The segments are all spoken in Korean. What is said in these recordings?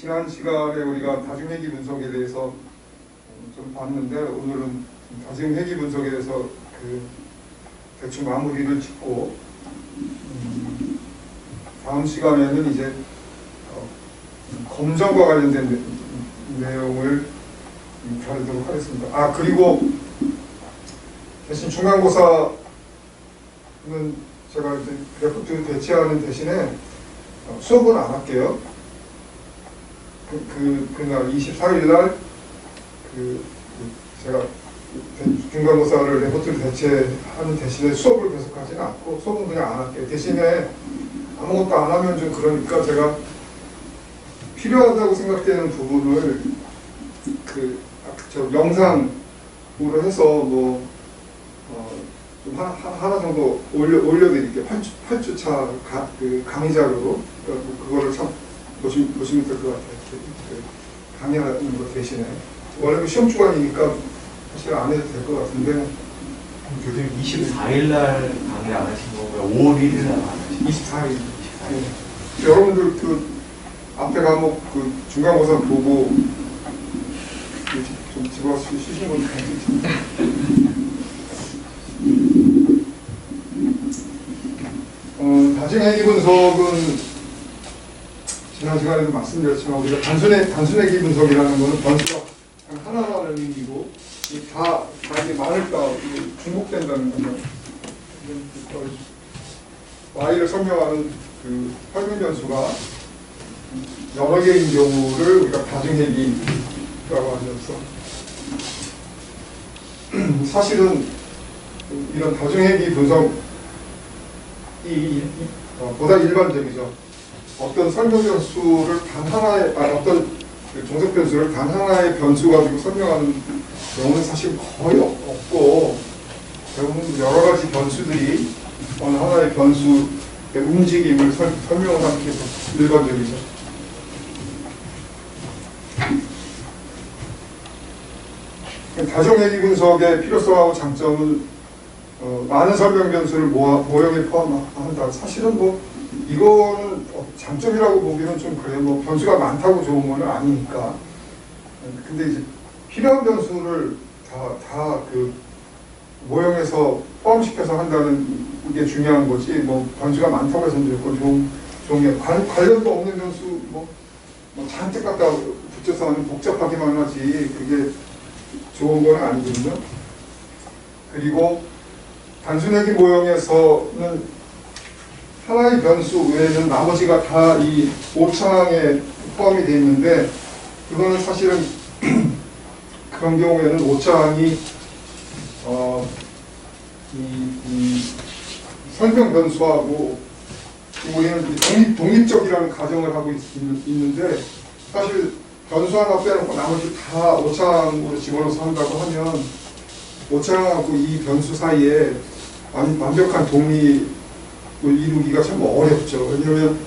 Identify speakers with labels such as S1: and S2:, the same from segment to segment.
S1: 지난 시간에 우리가 다중회귀 분석에 대해서 좀 봤는데, 오늘은 다중회귀 분석에 대해서 대충 마무리를 짓고, 다음 시간에는 이제 검정과 관련된 내용을 다루도록 하겠습니다. 그리고 대신 중간고사는 제가 이제 레포트 대체하는 대신에 수업은 안 할게요. 그날 24일 날 제가 중간고사를 레포트를 대체하는 대신에 수업을 계속 하지는 않고, 수업은 그냥 안 할게요. 대신에 아무것도 안 하면 좀 그러니까 제가 필요하다고 생각되는 부분을 영상으로 해서 좀 하나 정도 올려드릴게요. 8주차 강의 자료로. 그거를 참 보시면 될 것 같아요. 강의하는 것 대신에. 원래 시험 주간이니까 사실 안 해도 될 것 같은데.
S2: 교수님 24일 날 강의 안 하신 거고요. 5월 1일 날 안 하신
S1: 24일. 네. 여러분들 앞에 과목 중간고사 보고 좀 집어서 쉬신 건 괜찮습니다. 다중회귀 분석은 지난 시간에도 말씀드렸지만, 우리가 단순회귀 분석이라는 것은 변수가 하나라는 의미고, 다 이게 많을까 중복된다는 거죠. y를 설명하는 설명 변수가 여러 개인 경우를 우리가 다중회귀라고 하면서, 사실은 이런 다중회귀 분석이 보다 일반적이죠. 어떤 설명 변수를 어떤 종속 변수를 단 하나의 변수 가지고 설명하는 경우는 사실 거의 없고, 대부분 여러 가지 변수들이 어느 하나의 변수의 움직임을 설명하는 게 일반적이죠. 다중회귀 분석의 필요성하고 장점은 많은 설명 변수를 모형에 포함한다. 사실은 이거는 장점이라고 보기는 좀 그래요. 변수가 많다고 좋은 건 아니니까. 근데 이제 필요한 변수를 다 모형에서 포함시켜서 한다는 게 중요한 거지. 변수가 많다고 해서 무조건 좋은 게 관련도 없는 변수 잔뜩 갖다 붙여서 하면 복잡하기만 하지 그게 좋은 건 아니거든요. 그리고 단순회귀 모형에서는 하나의 변수 외에는 나머지가 다 이 오차항에 포함이 되어 있는데, 그거는 사실은 그런 경우에는 오차항이 이 설명 변수하고 우리는 독립적이라는 가정을 하고 있는데, 사실 변수 하나 빼놓고 나머지 다 오차항으로 집어넣어서 한다고 하면 오차항하고 이 변수 사이에 완벽한 독립을 이루기가 참 어렵죠. 왜냐하면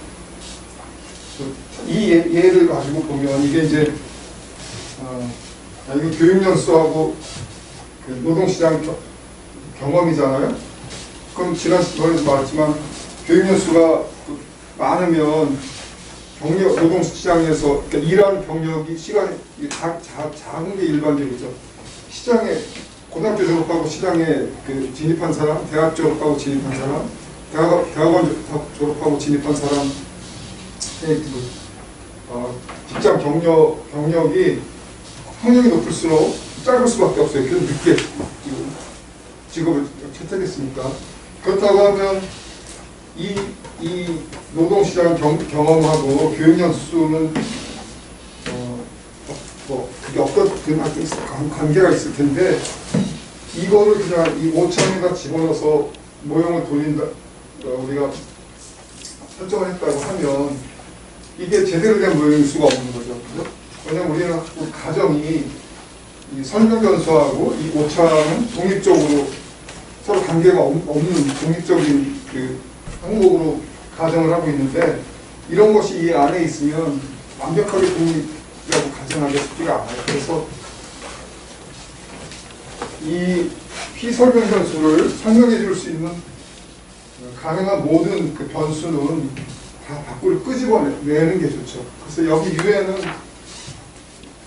S1: 이 예를 가지고 보면 이게 이제 이게 교육연수하고 노동시장 경험이잖아요. 그럼 지난 시간에도 말했지만 교육연수가 많으면 노동시장에서 그러니까 일하는 경력이 시간이 작은 게 일반적이죠. 시장에 고등학교 졸업하고 시장에 진입한 사람, 대학 졸업하고 진입한 사람, 대학원 졸업하고 진입한 사람, 직장 경력이 학력이 높을수록 짧을 수밖에 없어요. 그래서 늦게 직업을 채택했으니까. 그렇다고 하면 이 노동시장 경험하고 교육연수는 그게 어떤 관계가 있을 텐데, 이거를 그냥 이 오차항에다 집어넣어서 모형을 돌린다, 우리가 설정을 했다고 하면 이게 제대로 된 모형일 수가 없는 거죠. 그죠? 왜냐면 우리는 가정이 이 설명 변수하고 이 오차항은 독립적으로 서로 관계가 없는 독립적인 항목으로 가정을 하고 있는데, 이런 것이 이 안에 있으면 완벽하게 독립이라고 가정하기가 쉽지가 않아요. 그래서 이 피설명 변수를 설명해 줄 수 있는 가능한 모든 변수는 다 밖으로 끄집어내는 게 좋죠. 그래서 여기 유에는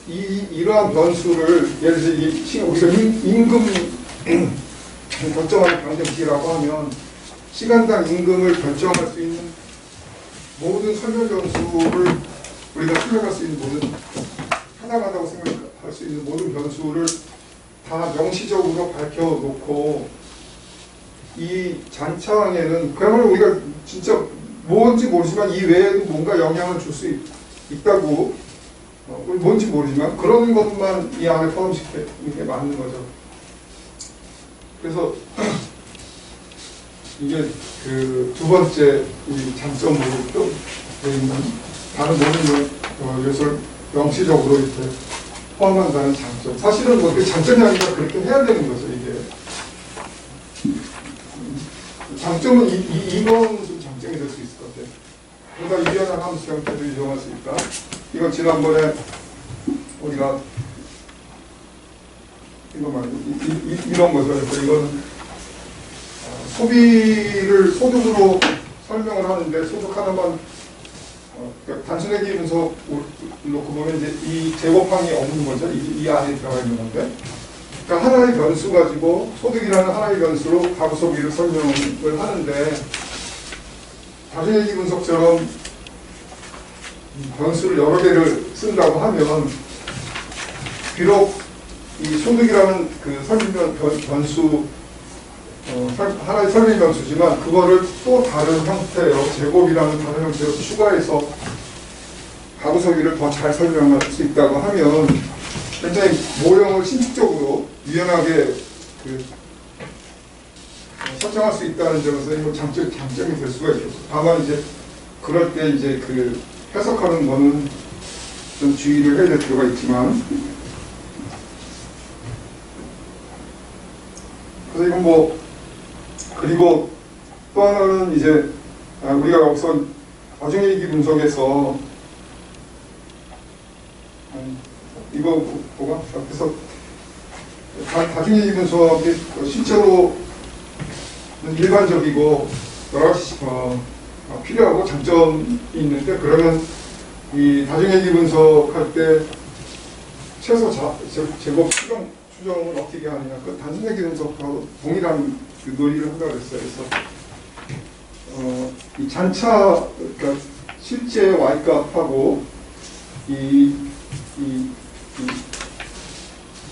S1: 이러한 변수를 예를 들어서 우리가 임금 결정하는 방정식이라고 하면 시간당 임금을 결정할 수 있는 모든 설명 변수를 우리가 설명할 수 있는 모든 타당하다고 생각할 수 있는 모든 변수를 다 명시적으로 밝혀놓고 이 잔차항에는 그야말로 우리가 진짜 뭔지 모르지만 이 외에도 뭔가 영향을 줄 수 있다고 뭔지 모르지만 그런 것만 이 안에 포함시키는 게 맞는 거죠. 그래서 이게 그 두 번째 이 장점으로 또 되어 있는 다른 모든 요소를 명시적으로 이렇게 포함한다는 장점. 사실은 뭐 그 장점이 아니라 그렇게 해야 되는 거죠, 이게. 장점은 이건 좀 장점이 될 수 있을 것 같아요. 그러니까 유연한 함수 형태도 이용할 수 있다. 이건 지난번에 우리가 이거 말고 이런 거죠. 그래서 이거는 소비를 소득으로 설명을 하는데 소득 하나만 그러니까 단순하게 분석 놓고 보면 이제 이 제곱항이 없는 거죠. 이 안에 들어가 있는 건데. 그러니까 하나의 변수 가지고 소득이라는 하나의 변수로 가구 소비를 설명을 하는데 다중얘기 분석처럼 변수를 여러 개를 쓴다고 하면 비록 이 소득이라는 그 설명 변수 하나의 설명 변수지만 그거를 또 다른 형태로 제곱이라는 다른 형태로 추가해서 가구 소비를 더 잘 설명할 수 있다고 하면 굉장히 모형을 신축적으로 유연하게 설정할 수 있다는 점에서 이건 장점이 될 수가 있겠죠. 다만 이제 그럴 때 이제 그 해석하는 거는 좀 주의를 해야 될 필요가 있지만 그래서 이건 뭐 그리고 또 하나는 이제 우리가 여기서 다중얘기 분석에서 이거 뭐가 그래서 다중얘기 분석이 실제로 일반적이고 여러 가지 필요하고 장점이 있는데 그러면 이 다중얘기 분석할 때 최소 제곱 추정을 어떻게 하느냐 그 단순얘기 분석하고 동일한 그 논의를 한다고 했어요. 그래서 이 잔차 그러니까 실제 y값하고 이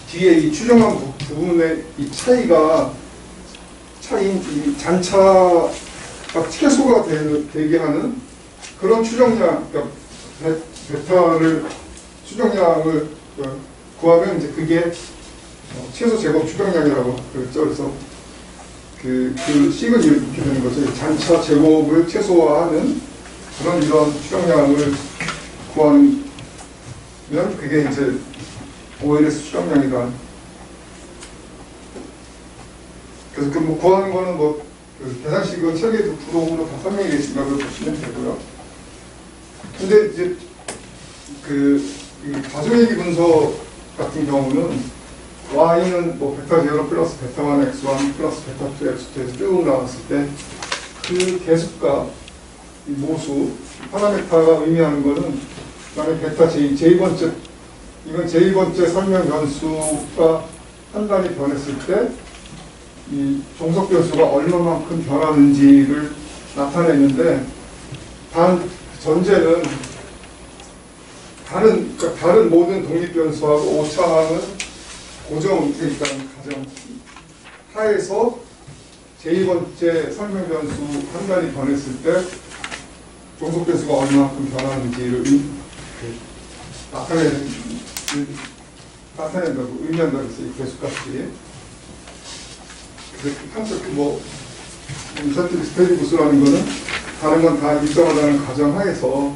S1: 뒤에 이 추정한 부분의 이 차이인 이 잔차가 최소가 되게 하는 그런 추정량, 그러니까 베타를 추정량을 구하면 이제 그게 최소 제곱 추정량이라고 그랬죠. 그래서 그 식은 이렇게 되는 거죠. 잔차 제곱을 최소화하는 이런 추정량을 구하면 그게 이제 OLS 추정량이다. 그래서 그 뭐 구하는 거는 뭐 그 계산식은 설계 부록으로 다 설명이 되어 있으니까 그걸 보시면 되고요. 근데 이제 이 다중얘기 분석 같은 경우는 y는 뭐 베타 0 플러스 베타 1 x1 플러스 베타 2 x2에서 쭉 나왔을 때 그 계수값, 이 모수, 파라메타가 의미하는 거는 그다음에 베타 j2번째 이건 j2번째 설명 변수가 한 단위 변했을 때 이 종속 변수가 얼마만큼 변하는지를 나타내는데 단 전제는 다른 모든 독립 변수하고 오차항은 고정돼 있다는 가정 하에서 제2번째 설명 변수 한 단위 변했을 때 종속 변수가 얼마만큼 변하는지를 나타낸다고 의미한다고 했어요. 이 개수값이. 그래서 항상 뭐 인산틱 스테디부스라는 거는 다른 건 다 일정하다는 가정하에서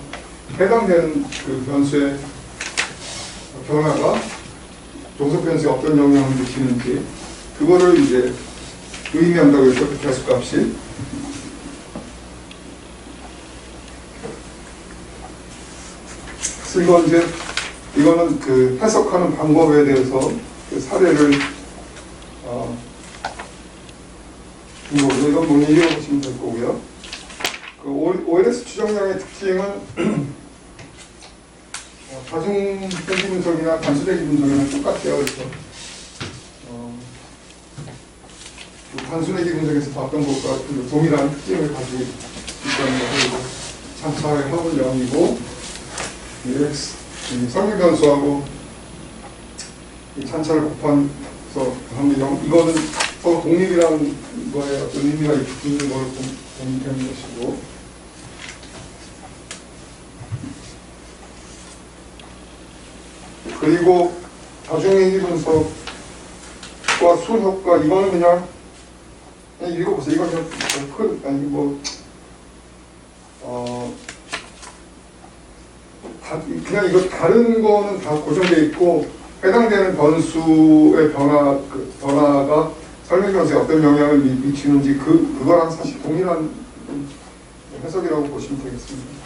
S1: 해당되는 그 변수의 변화가 종속 변수에 어떤 영향을 미치는지 그거를 이제 의미한다고 했죠. 그 개수값이. 그래서 이거는 그 해석하는 방법에 대해서 그 사례를 이건 논의 이어보시면 될 거고요. 그 OLS 추정량의 특징은 다중회귀 분석이나 단순회귀 분석이랑 똑같아요. 그래서 단순회귀 분석에서 봤던 것과 동일한 특징을 가지고 있다는 거고, 참차의 합은 0이고 설명 변수하고 이 참차를 곱해서 합이 0. 이거는 서로 독립이라는 거에 어떤 의미가 있는 걸 보면 되는 것이고, 그리고 다중회귀 분석과 수효과, 이거는 그냥 읽어보세요. 이거 그냥 큰, 아니 뭐 그냥 이거 다른 거는 다 고정되어 있고, 해당되는 변수의 변화가 설명 변수에 어떤 영향을 미치는지 그거랑 사실 동일한 해석이라고 보시면 되겠습니다.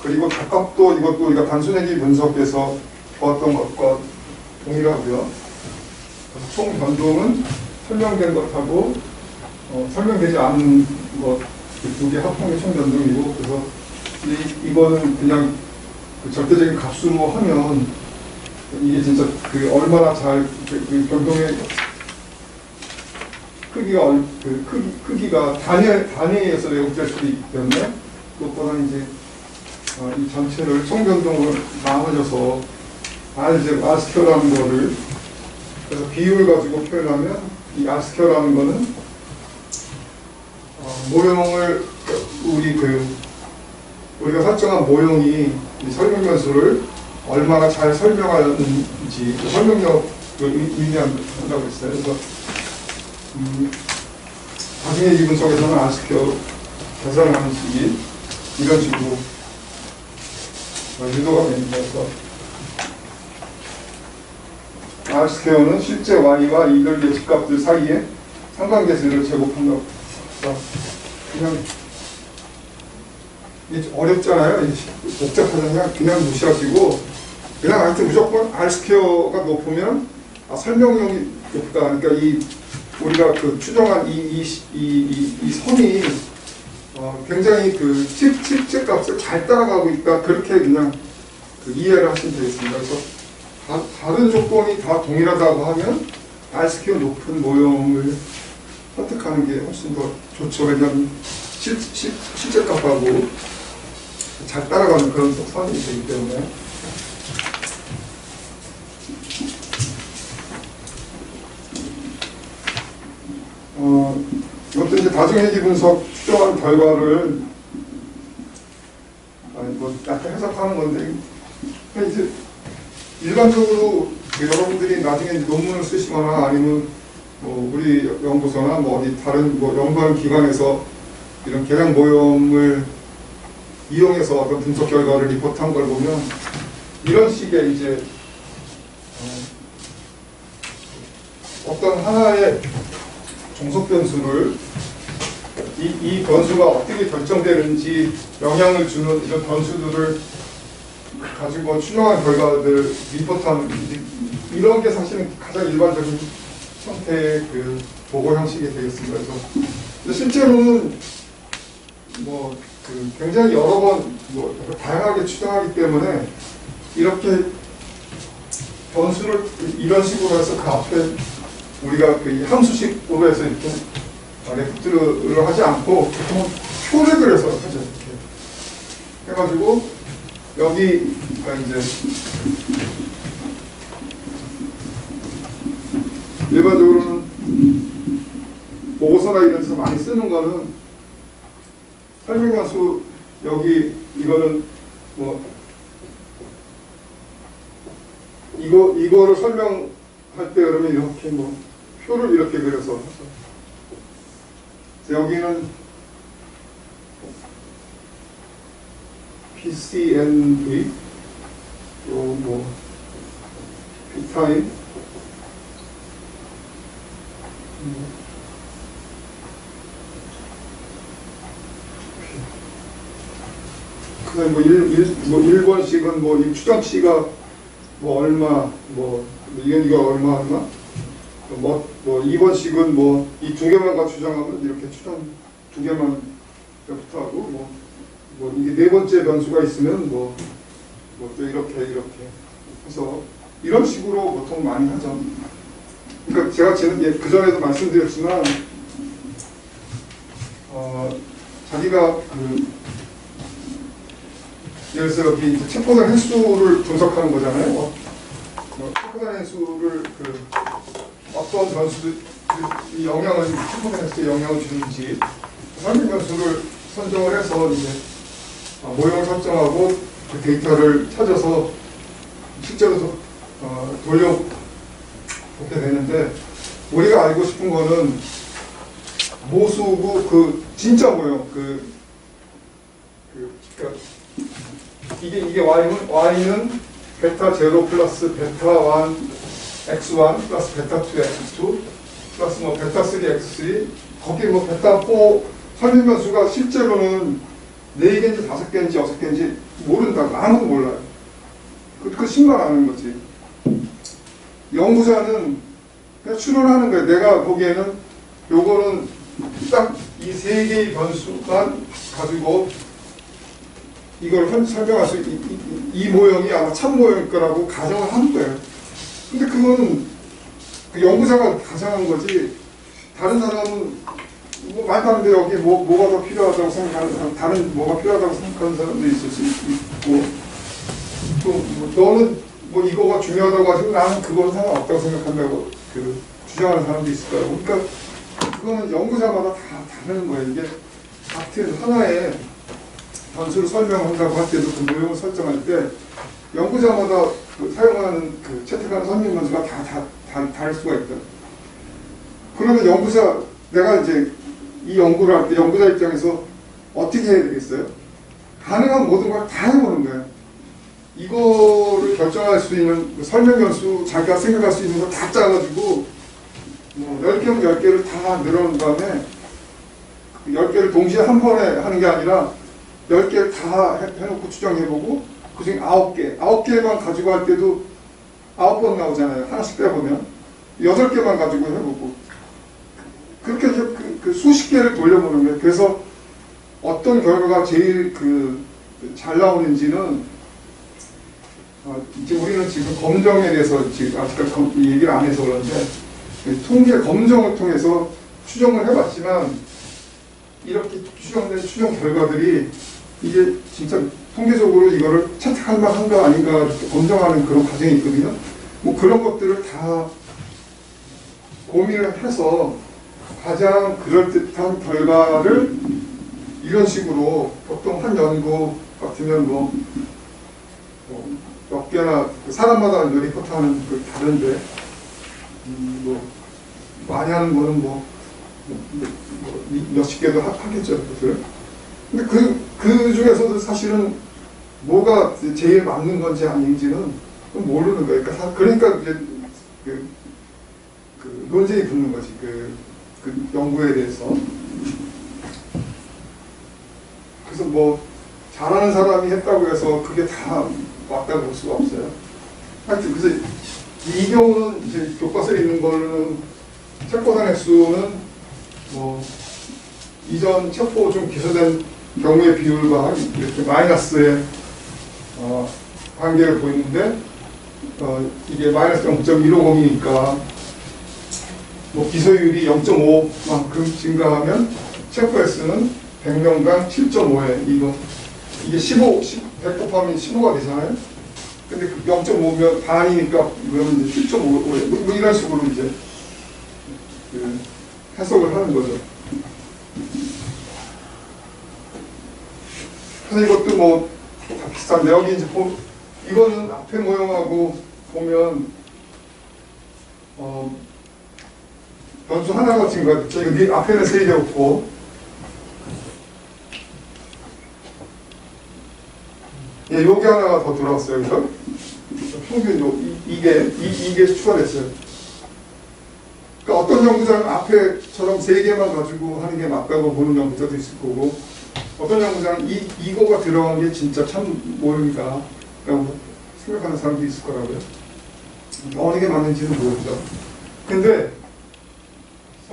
S1: 그리고 각각도 이것도 우리가 단순회귀 분석에서 보았던 것과 동일하고요. 총 변동은 설명된 것하고 설명되지 않은 것 두 개 합성의 총 변동이고, 그래서 이거는 그냥 그 절대적인 값수로 하면 이게 진짜 그 얼마나 잘 그 변동의 크기가 단위에서 왜곡될 수도 있기 때문에, 그것보다는 이제 이 전체를 총 변동을 나눠져서 R스퀘어라는 거를, 그래서 비율 가지고 표현하면 이 R스퀘어라는 거는 모형을 우리가 설정한 모형이 이 설명 변수를 얼마나 잘 설명하는지 설명력을 의미한다고 했어요. 그래서 다중회귀 분석에서는 R스퀘어 계산하는 식이 이런 식으로 유도가 되는 거여서, R스퀘어는 실제 Y와 이들 예측값들 사이에 상관계수를 제곱한다고. 그냥 어렵잖아요. 복잡하잖아요. 그냥 무시하시고, 그냥 하여튼 무조건 R스퀘어가 높으면 설명력이 높다. 그러니까 우리가 그 추정한 이 선이 굉장히 그 실제 값을 잘 따라가고 있다. 그렇게 그냥 이해를 하시면 되겠습니다. 그래서 다른 조건이 다 동일하다고 하면 R스퀘어 높은 모형을 선택하는 게 훨씬 더 좋죠. 왜냐하면 실제 값하고 잘 따라가는 그런 선이 되기 때문에. 이것도 이제 다중회귀 분석 추정한 결과를 약간 해석하는 건데, 이제 일반적으로 여러분들이 나중에 논문을 쓰시거나 아니면 우리 연구소나 어디 다른 연구하는 기관에서 이런 계량 모형을 이용해서 어떤 분석 결과를 리포트한 걸 보면 이런 식의 이제 어떤 하나의 종속 변수를 이 변수가 어떻게 결정되는지 영향을 주는 이런 변수들을 가지고 추정한 결과들 리포트하는, 이런 게 사실은 가장 일반적인 형태의 그 보고 형식이 되겠습니다. 그래서 실제로는 굉장히 여러 번 다양하게 추정하기 때문에 이렇게 변수를 이런 식으로 해서 그 앞에 우리가 그 함수식으로 해서 이렇게 레프트를 하지 않고 보통 표를 그려서 하죠. 이렇게 해가지고 여기가 이제 일반적으로는 보고서나 이런 데서 많이 쓰는 거는 설명관수, 여기 이거는 이거를 설명할 때 그러면 이렇게 표를 이렇게 그려서 하죠. 여기는 PCNV 또 P타임 그다음에 1번씩은 이 추정치가 얼마 이거 얼마 2번씩은 이 두 개만 가 추정하면 이렇게 추정 두 개만 하고 뭐 이게 네 번째 변수가 있으면 뭐 또 이렇게 해서 이런 식으로 보통 많이 하죠. 그러니까 제가 그 전에도 말씀드렸지만 자기가 예를 들어서 여기 이제 체포된 횟수를 분석하는 거잖아요. 체포된 횟수를 어떤 변수들이 영향을 체포된 횟수에 영향을 주는지 설명 변수를 선정을 해서 이제 모형을 설정하고 그 데이터를 찾아서 실제로 돌려보게 되는데 우리가 알고 싶은 거는 모수고 진짜 모형 이게 y는 베타 0 플러스 베타 1 x1 플러스 베타 2 x2 플러스 뭐 베타 3 x3 거기 뭐 베타 4 설명 변수가 실제로는 4개인지 5개인지 6개인지 모른다. 아무도 몰라요. 그 신만 아는 거지. 연구자는 그냥 추론하는 거예요. 내가 보기에는 요거는 딱 이 3개의 변수만 가지고 이걸 설명할 수, 이 모형이 아마 참 모형일 거라고 가정을 하는 거예요. 근데 그건 그 연구자가 가정한 거지, 다른 사람은 뭐 말도 안 돼. 여기 뭐가 더 필요하다고 생각하는 사람, 다른 뭐가 필요하다고 생각하는 사람도 있을 수 있고, 또 너는 뭐 이거가 중요하다고 하시고 나는 그건 상관없다고 생각한다고 주장하는 사람도 있을 거예요. 그러니까 그거는 연구자마다 다 다르는 거예요. 이게 같은 하나의 변수를 설명한다고 할 때도 그 모형을 설정할 때 연구자마다 사용하는 채택하는 선임 변수가 다 다를 수가 있다. 그러면 내가 이제 이 연구를 할 때 연구자 입장에서 어떻게 해야 되겠어요? 가능한 모든 걸 다 해보는 거예요. 이거를 결정할 수 있는 설명 변수, 자기가 생각할 수 있는 거 다 짜가지고 뭐 10개면 10개를 다 늘어놓은 다음에 10개를 동시에 한 번에 하는 게 아니라 10개를 다 해놓고 추정해보고 그중에 9개만 가지고 할 때도 9번 나오잖아요. 하나씩 빼보면 8개만 가지고 해보고 그렇게 해서 수십 개를 돌려보는 거예요. 그래서 어떤 결과가 제일 잘 나오는지는 이제 우리는 지금 검정에 대해서 지금 아직까지 얘기를 안 해서 그런데 통계 검정을 통해서 추정을 해봤지만 이렇게 추정된 추정 결과들이 이게 진짜 통계적으로 이거를 채택할 만한가 아닌가 이렇게 검증하는 그런 과정이 있거든요. 뭐 그런 것들을 다 고민을 해서 가장 그럴듯한 결과를 이런 식으로 보통 한 연구 같으면 몇 개나 사람마다 리포트하는 다른데 많이 하는 거는 몇십 개도 하겠죠. 근데 그 중에서도 사실은 뭐가 제일 맞는 건지 아닌지는 모르는 거예요. 그러니까 이제 논쟁이 붙는 거지. 그 연구에 대해서. 그래서 뭐 잘하는 사람이 했다고 해서 그게 다 맞다고 볼 수가 없어요. 하여튼 그래서 이 경우는 이제 교과서에 있는 거는 체포된 횟수는 뭐 이전 체포 좀 기소된 경우의 비율과 이렇게 마이너스의 관계를 보이는데 이게 마이너스 0.150이니까 뭐 기소율이 0.5만큼 증가하면 체포 횟수는 100명당 7.5에 이게 100 곱하면 15가 되잖아요. 근데 0.5면 반이니까 그러면 이제 7.5에 뭐 이런 식으로 이제 해석을 하는 거죠. 그래서 이것도 뭐 다 비슷한데 여기 이제 이거는 앞에 모형하고 보면 변수 하나가 지금 이거 앞에는 3개 없고 여기 하나가 더 들어왔어요. 그래서 평균 이게 추가됐어요. 그러니까 어떤 연구자는 앞에처럼 3개만 가지고 하는 게 맞다고 보는 연구자도 있을 거고 어떤 연구자는 이거가 들어간 게 진짜 참 모형이다 라고 생각하는 사람도 있을 거라고요. 어느 게 맞는지는 모르죠. 근데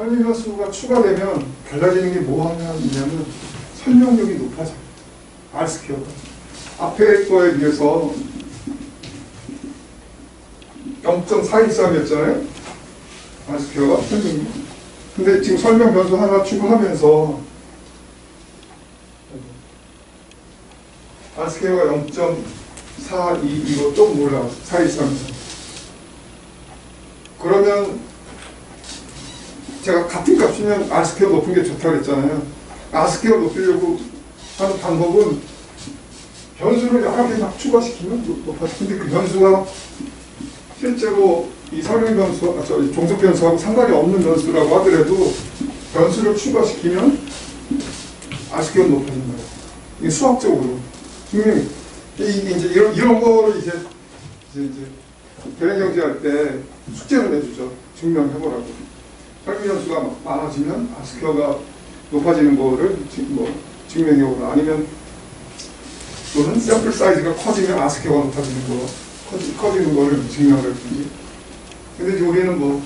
S1: 설명수가 추가되면 달라지는 게 뭐냐면 설명력이 높아져요. R스퀘어가. 앞에 거에 비해서 0.413이었잖아요. R스퀘어가 설명력. 근데 지금 설명 변수 하나 추가하면서 R스퀘어가 0.42 이거 좀 올라왔어. 413에서. 그러면 제가 같은 값이면 R스퀘어 높은 게 좋다고 했잖아요. R스퀘어 높이려고 하는 방법은 변수를 여러 개 막 추가시키면 높아져. 근데 그 변수가 실제로 이 설명 변수, 종속 변수하고 상관이 없는 변수라고 하더라도 변수를 추가시키면 R스퀘어 높아진다. 이게 수학적으로. 분명히. 이제 이런 거를 이제 계량경제 할 때 숙제를 내주죠. 증명해보라고. 설명 변수가 많아지면 R스퀘어가 높아지는 거를 증명해보라. 아니면 또는 샘플 사이즈가 커지면 R스퀘어가 높아지는 거, 커지는 거를 증명하든지. 근데 이제 우리는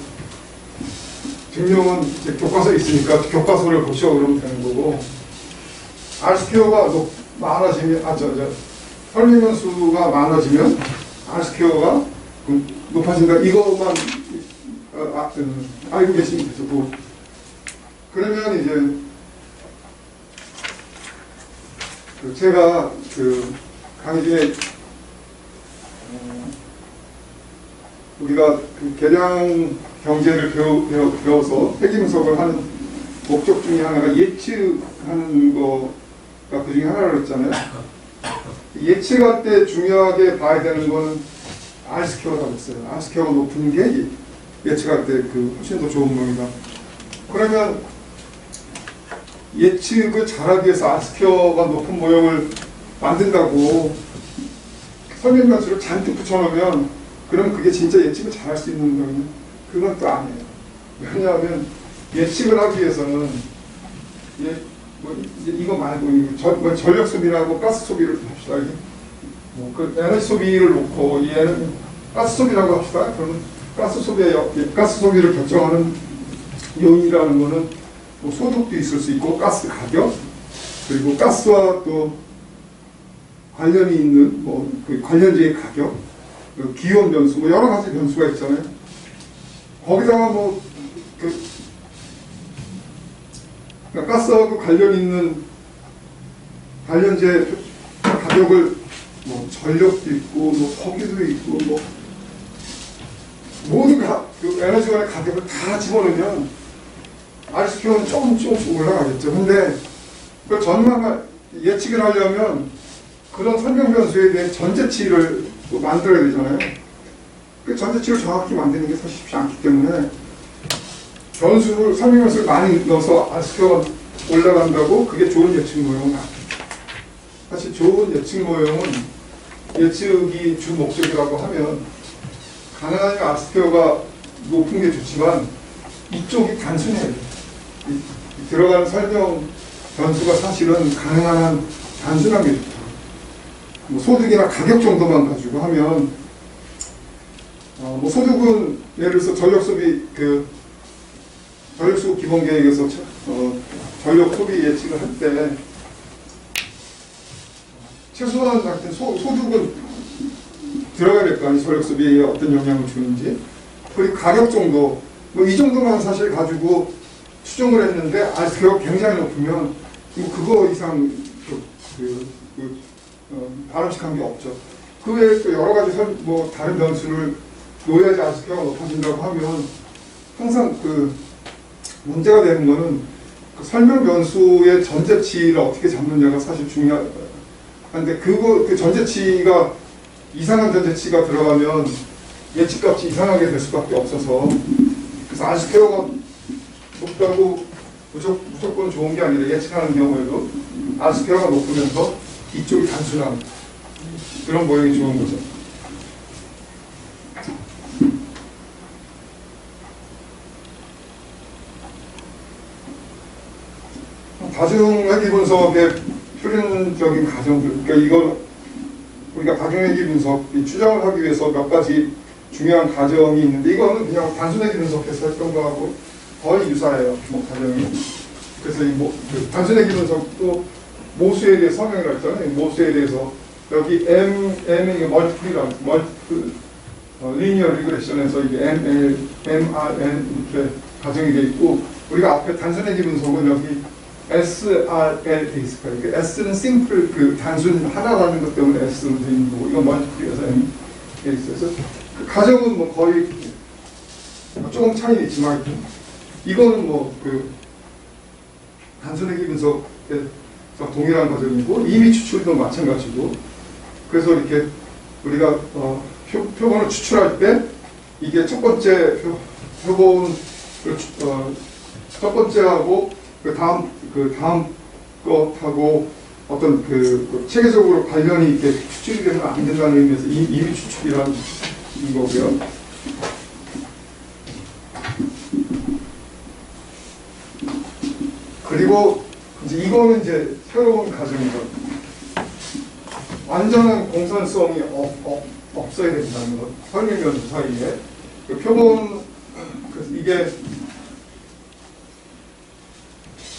S1: 증명은 이제 교과서에 있으니까 교과서를 보시오 그러면 되는 거고, R스퀘어가 많아지면, 설명 수가 많아지면 R스퀘어가 높아진다. 이것만 알고 계시면 되고, 그러면 이제 제가 강의 중에 우리가 계량 경제를 배워서 회계 분석을 하는 목적 중에 하나가 예측하는 거가 그 중에 하나라고 했잖아요. 예측할 때 중요하게 봐야 되는 거는 R스퀘어라고 했어요. R스퀘어가 높은 게 예측할 때 훨씬 더 좋은 겁니다. 그러면 예측을 잘하기 위해서 R스퀘어가 높은 모형을 만든다고 설명 변수를 잔뜩 붙여놓으면 그럼 그게 진짜 예측을 잘할 수 있는 거냐? 그건 또 아니에요. 왜냐하면 예측을 하기 위해서는 이거 말고 전력 소비라고 가스 소비를 합시다. 그 에너지 소비를 놓고 얘는 가스 소비라고 합시다. 그러면 가스 소비를 결정하는 요인이라는 거는 소득도 있을 수 있고 가스 가격, 그리고 가스와 또 관련이 있는 그 관련지의 가격, 기온 변수, 여러 가지 변수가 있잖아요. 거기다가 가스하고 관련 있는 관련제 가격을 전력도 있고 석유도 있고 모든 그 에너지원의 가격을 다 집어넣으면 R스퀘어는 조금씩 올라가겠죠. 근데 그걸 예측을 하려면 그런 설명 변수에 대한 전제치를 만들어야 되잖아요. 그 전제치를 정확히 만드는 게 사실 쉽지 않기 때문에 설명 변수를 많이 넣어서 R스퀘어가 올라간다고 그게 좋은 예측 모형은 아니에요. 사실 좋은 예측 모형은 예측이 주 목적이라고 하면 가능하면 R스퀘어가 높은 게 좋지만 이쪽이 단순해야 돼요. 들어가는 설명 변수가 사실은 가능한 한 단순한 게 좋다. 소득이나 가격 정도만 가지고 하면 소득은 예를 들어서 전력 소비 전력수급 기본 계획에서 전력 소비 예측을 할 때 최소한 같은 소득은 들어가야 될 거 아니에요. 전력 소비에 어떤 영향을 주는지. 그리고 가격 정도 이 정도만 사실 가지고 추정을 했는데 R스퀘어가 굉장히 높으면 그거 이상 바람직한 게 없죠. 그 외에 또 여러 가지 다른 변수를 놓아야지 R스퀘어가 높아진다고 하면 항상 문제가 되는 거는 그 설명 변수의 전제치를 어떻게 잡느냐가 사실 중요한데 그 전제치가 이상한 전제치가 들어가면 예측값이 이상하게 될 수밖에 없어서 그래서 R스퀘어가 높다고 무조건 좋은 게 아니라 예측하는 경우에도 R스퀘어가 높으면서 이쪽이 단순한 그런 모양이 좋은 거죠. 다중회계 분석의 표현적인 과정들, 그러니까 이건 우리가 다중회계 분석 추정을 하기 위해서 몇 가지 중요한 과정이 있는데 이거는 그냥 단순회계 분석에서 했던 거하고 거의 유사해요. 뭐 가정이. 그래서 그 단순의 기분석도 모수에 대해 성형이라고 했잖아요. 모수에 대해서 여기 M이 멀티플이라고 멀티플 리니어 리그레션에서 이게 MRN 이렇게 가정이 돼 있고 우리가 앞에 단순의 기분석은 여기 SRL 돼 있을 거예요. 그 S는 심플 그 단순 하나라는 것 때문에 S로 돼 있는 거고 이건 멀티플이어서 M 돼 있어요. 그래서 그 가정은 뭐 거의 조금 차이는 있지만 이거는 뭐 그 단순의 기분석에 동일한 과정이고 이미 추출도 마찬가지고 그래서 이렇게 우리가 표본을 추출할 때 이게 첫 번째 표본을 첫 번째하고 그 다음 것하고 어떤 그 체계적으로 관련이 이렇게 추출이 되면 안 된다는 의미에서 이미 추출이라는 거고요. 그리고 이제 이거는 이제 새로운 가정이죠. 완전한 공산성이 없어야 된다는 것. 설명변수 사이에 그 표본 이게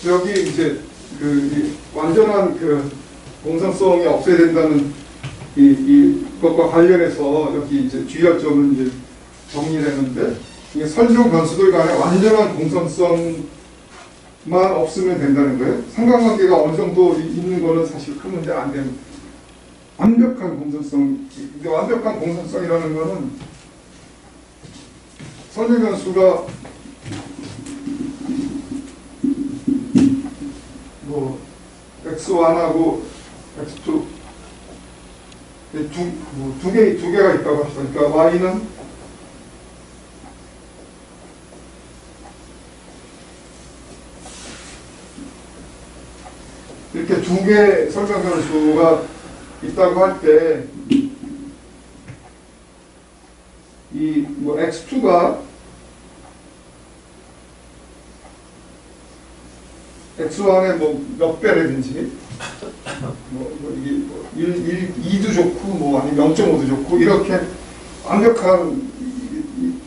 S1: 여기 이제 그 완전한 그 공산성이 없어야 된다는 이것과 관련해서 여기 이제 주의할 점을 이제 정리했는데 이게 설명 변수들 간에 완전한 공산성만 없으면 된다는 거예요. 상관관계가 어느 정도 있는 거는 사실 큰 문제 안 되는. 완벽한 공산성. 근데 완벽한 공산성이라는 거는 설명 변수가 뭐 x1하고 x2 두 개가 있다고 합시다. 그러니까 y는 이렇게 두 개의 설명 변수가 있다고 할 때 이 뭐 x2가 x1의 뭐 몇 배라든지 이게 2도 좋고 뭐 아니면 0.5도 좋고 이렇게 완벽한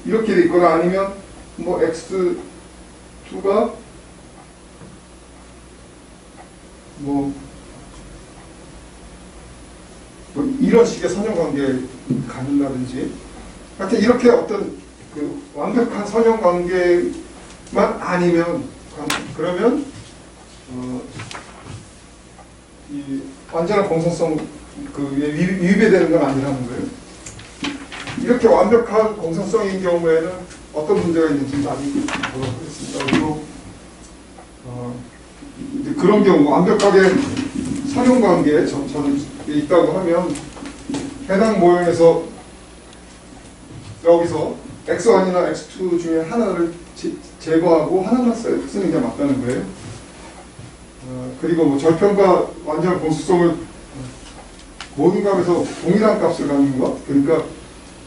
S1: 이렇게 돼 있거나 아니면 뭐 x2가 뭐 이런 식의 선형관계를 갖는다든지 하여튼 이렇게 어떤 그 완벽한 선형관계만 아니면 그러면 이 완전한 공산성 위배되는 건 아니라는 거예요. 이렇게 완벽한 공산성인 경우에는 어떤 문제가 있는지 많이 보도록 하겠습니다. 그리고 이제 그런 경우 완벽하게 선형관계에 저는 있다고 하면 해당 모형에서 여기서 x1이나 x2 중에 하나를 제거하고 하나만 쓰는 게 맞다는 거예요. 그리고 뭐 절편과 완전 공수성을 모든 값에서 동일한 값을 갖는 것. 그러니까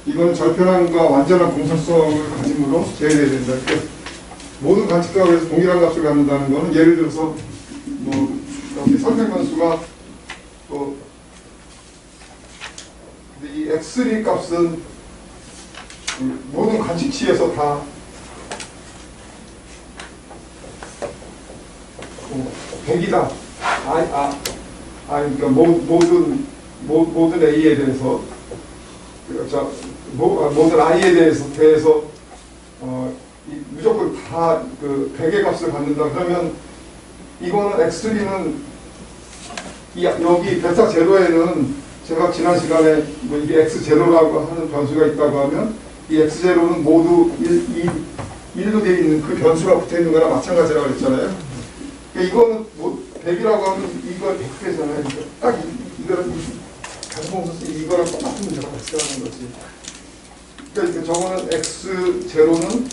S1: 이거는 절편함과 완전한 공산성을 가짐으로 제외해야 된다. 그러니까 모든 관측값에서 동일한 값을 갖는다는 거는 예를 들어서 뭐 여기 설명변수가 이 x3 값은 모든 관측치에서 다 100이다. 그러니까 모든 A에 대해서 모든 I에 대해서 무조건 다 그 100의 값을 갖는다. 그러면 이거는 x3는 여기 베타 제로에는 제가 지난 시간에 뭐 이게 x0라고 하는 변수가 있다고 하면 이 x0는 모두 1로 되어 있는 그 변수가 붙어 있는 거랑 마찬가지라고 했잖아요. 그러니까 이거는 뭐 100이라고 하면 이거 100회잖아요. 그러니까 딱 이거랑 가정공수 이거랑 똑같은 문제가 발생하는 거지. 그러니까 저거는 x0는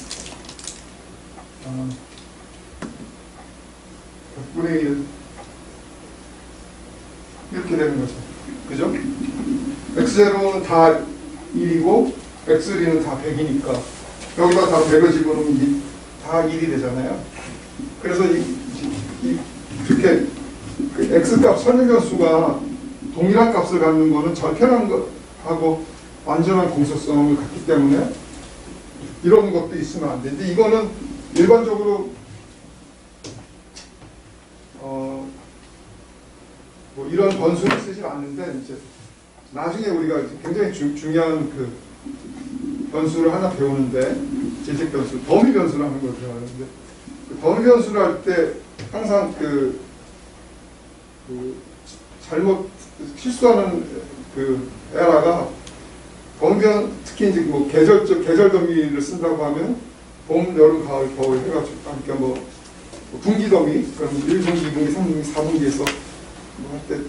S1: 100분의 1 이렇게 되는 거죠. 그죠? x0는 다 1이고 x3는 다 100이니까 여기다 다 100을 집어넣으면 다 1이 되잖아요. 그래서 이렇게 그 x값 선형변수가 동일한 값을 갖는 거는 절편한 것하고 완전한 공소성을 갖기 때문에 이런 것도 있으면 안 되는데 이거는 일반적으로 뭐 이런 변수를 쓰진 않는데 이제 나중에 우리가 굉장히 중요한 그 변수를 하나 배우는데 재직 변수, 더미 변수라는 걸 배우는데 그 더미 변수를 할 때 항상 그 잘못 실수하는 그 에러가 더미 변 특히 이제 뭐 계절 더미를 쓴다고 하면 봄, 여름, 가을, 겨울 해가지고 그러니까 뭐 분기 더미 그럼 1분기, 2분기, 3분기, 4분기에서 뭐 할 때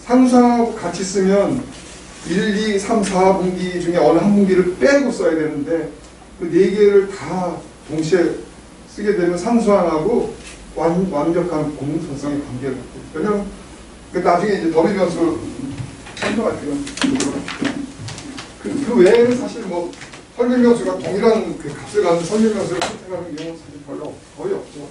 S1: 상수하고 같이 쓰면 1, 2, 3, 4분기 중에 어느 한 분기를 빼고 써야 되는데 그 네 개를 다 동시에 쓰게 되면 상수항하고 완벽한 공통성의 관계를 갖고 있어요. 왜냐면 그 나중에 이제 더미 변수 설명할게요. 그 외에는 사실 뭐 설명 변수가 동일한 그 값을 갖는 설명 변수를 선택하는 경우는 사실 별로 거의 없죠.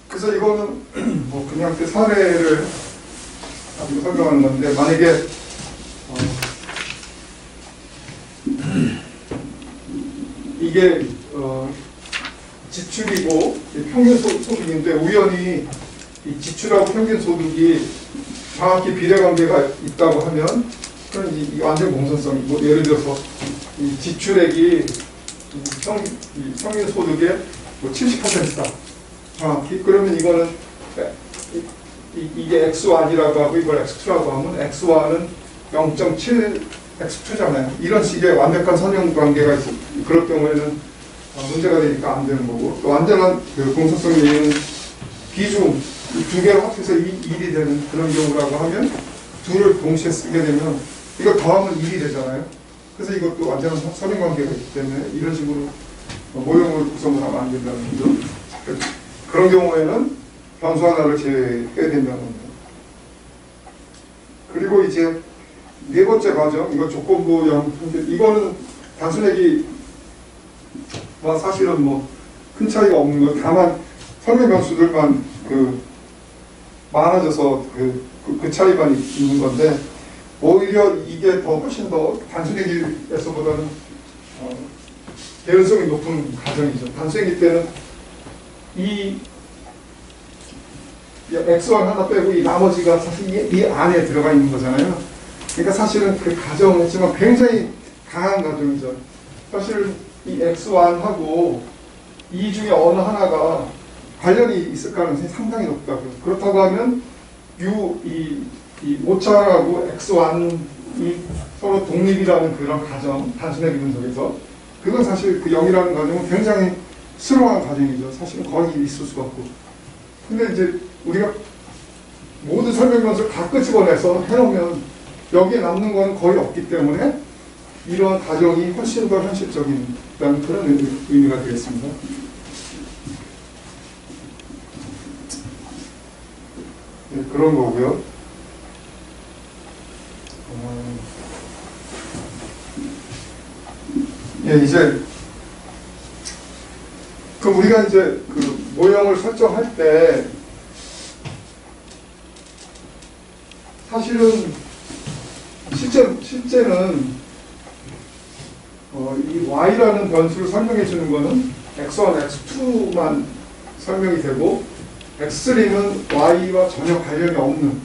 S1: 그래서 이거는 뭐 그냥 그 사례를 가지고 설명하는 건데 만약에 이게 지출이고 평균 소득인데 우연히 이 지출하고 평균 소득이 정확히 비례관계가 있다고 하면 그런 이 완전 공선성이 뭐 예를 들어서 이 지출액이 평균 소득의 뭐 70%다. 정확히 그러면 이거는 이게 X1이라고 하고 이걸 X2라고 하면 X1은 0.7 X2잖아요. 이런 식의 완벽한 선형 관계가 있어. 그럴 경우에는 문제가 되니까 안 되는 거고 또 완전한 그 공소성 얘기는 비중 두 개를 합해서 1이 되는 그런 경우라고 하면 둘을 동시에 쓰게 되면 이거 더하면 1이 되잖아요. 그래서 이것도 완전한 선형 관계가 있기 때문에 이런 식으로 모형을 구성을 하면 안 된다는 거죠. 그런 경우에는 변수 하나를 제외해야 된다는 겁니다. 그리고 이제 네 번째 과정, 이거 조건부형, 이거는 단순하게 사실은 뭐 큰 차이가 없는 거, 다만 설명 변수들만 많아져서 그 차이만 있는 건데 오히려 이게 더 훨씬 더 단순하기에서보다는 개연성이 높은 과정이죠. 단순하기 때는 이 X1 하나 빼고 이 나머지가 사실 이 안에 들어가 있는 거잖아요. 그러니까 사실은 그 가정은 했지만 굉장히 강한 가정이죠. 사실 이 X1하고 이 중에 어느 하나가 관련이 있을 가능성이 상당히 높다고요. 그렇다고 하면 이 오차하고 X1이 서로 독립이라는 그런 가정, 단순하게 분석에서 그건 사실 그 0이라는 가정은 굉장히 수렁한 과정이죠. 사실은 거의 있을 수가 없고. 근데 이제 우리가 모든 설명 변수를 다 끄집어내서 해놓으면 여기에 남는 거는 거의 없기 때문에 이러한 가정이 훨씬 더 현실적인 그런 의미가 되겠습니다. 네, 그런 거고요. 예, 이제 그럼 우리가 이제 그 모형을 설정할 때 사실은 실제는 이 y라는 변수를 설명해 주는 거는 x1, x2만 설명이 되고 x3는 y와 전혀 관련이 없는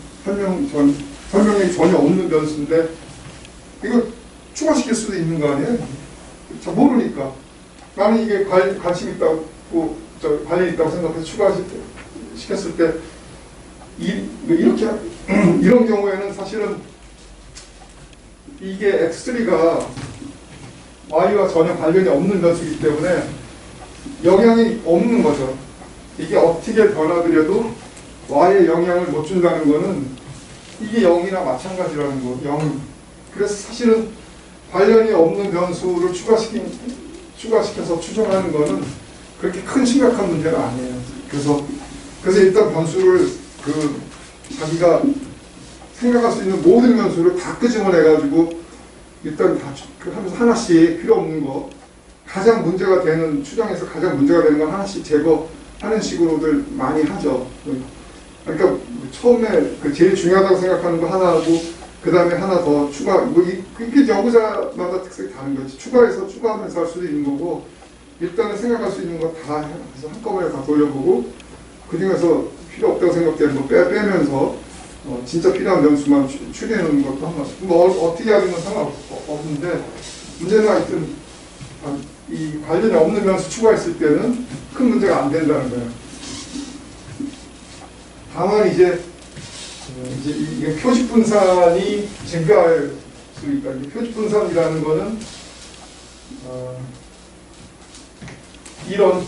S1: 설명이 전혀 없는 변수인데 이거 추가시킬 수도 있는 거 아니에요? 잘 모르니까 나는 이게 관심 있다고 관련 있다고 생각해서 추가시켰을 때 이렇게 이런 경우에는 사실은 이게 x3가 y와 전혀 관련이 없는 변수이기 때문에 영향이 없는 거죠. 이게 어떻게 변화드려도 y에 영향을 못 준다는 거는 이게 0이나 마찬가지라는 거. 0. 그래서 사실은 관련이 없는 변수를 추가시켜서 추정하는 거는 그렇게 큰 심각한 문제가 아니에요. 그래서 일단 변수를 자기가 생각할 수 있는 모든 변수를 다 끄집어내가지고 일단 다 하면서 하나씩 필요 없는 거 가장 문제가 되는 추정에서 가장 문제가 되는 건 하나씩 제거하는 식으로들 많이 하죠. 그러니까 처음에 제일 중요하다고 생각하는 거 하나 하고 그 다음에 하나 더 추가, 뭐 이게 여구자마다 특색이 다른 거지. 추가해서 추가하면서 할 수도 있는 거고, 일단은 생각할 수 있는 거 다 해서 한꺼번에 다 돌려보고, 그 중에서 필요 없다고 생각되는 거 빼면서, 진짜 필요한 변수만 추리해놓는 것도 한 번씩. 뭐 어떻게 하는 건 상관없는데, 문제는 하여튼, 이 관련이 없는 변수 추가했을 때는 큰 문제가 안 된다는 거예요. 다만 이제 이게 표집 분산이 증가할 수 있다. 표집 분산이라는 거는 이런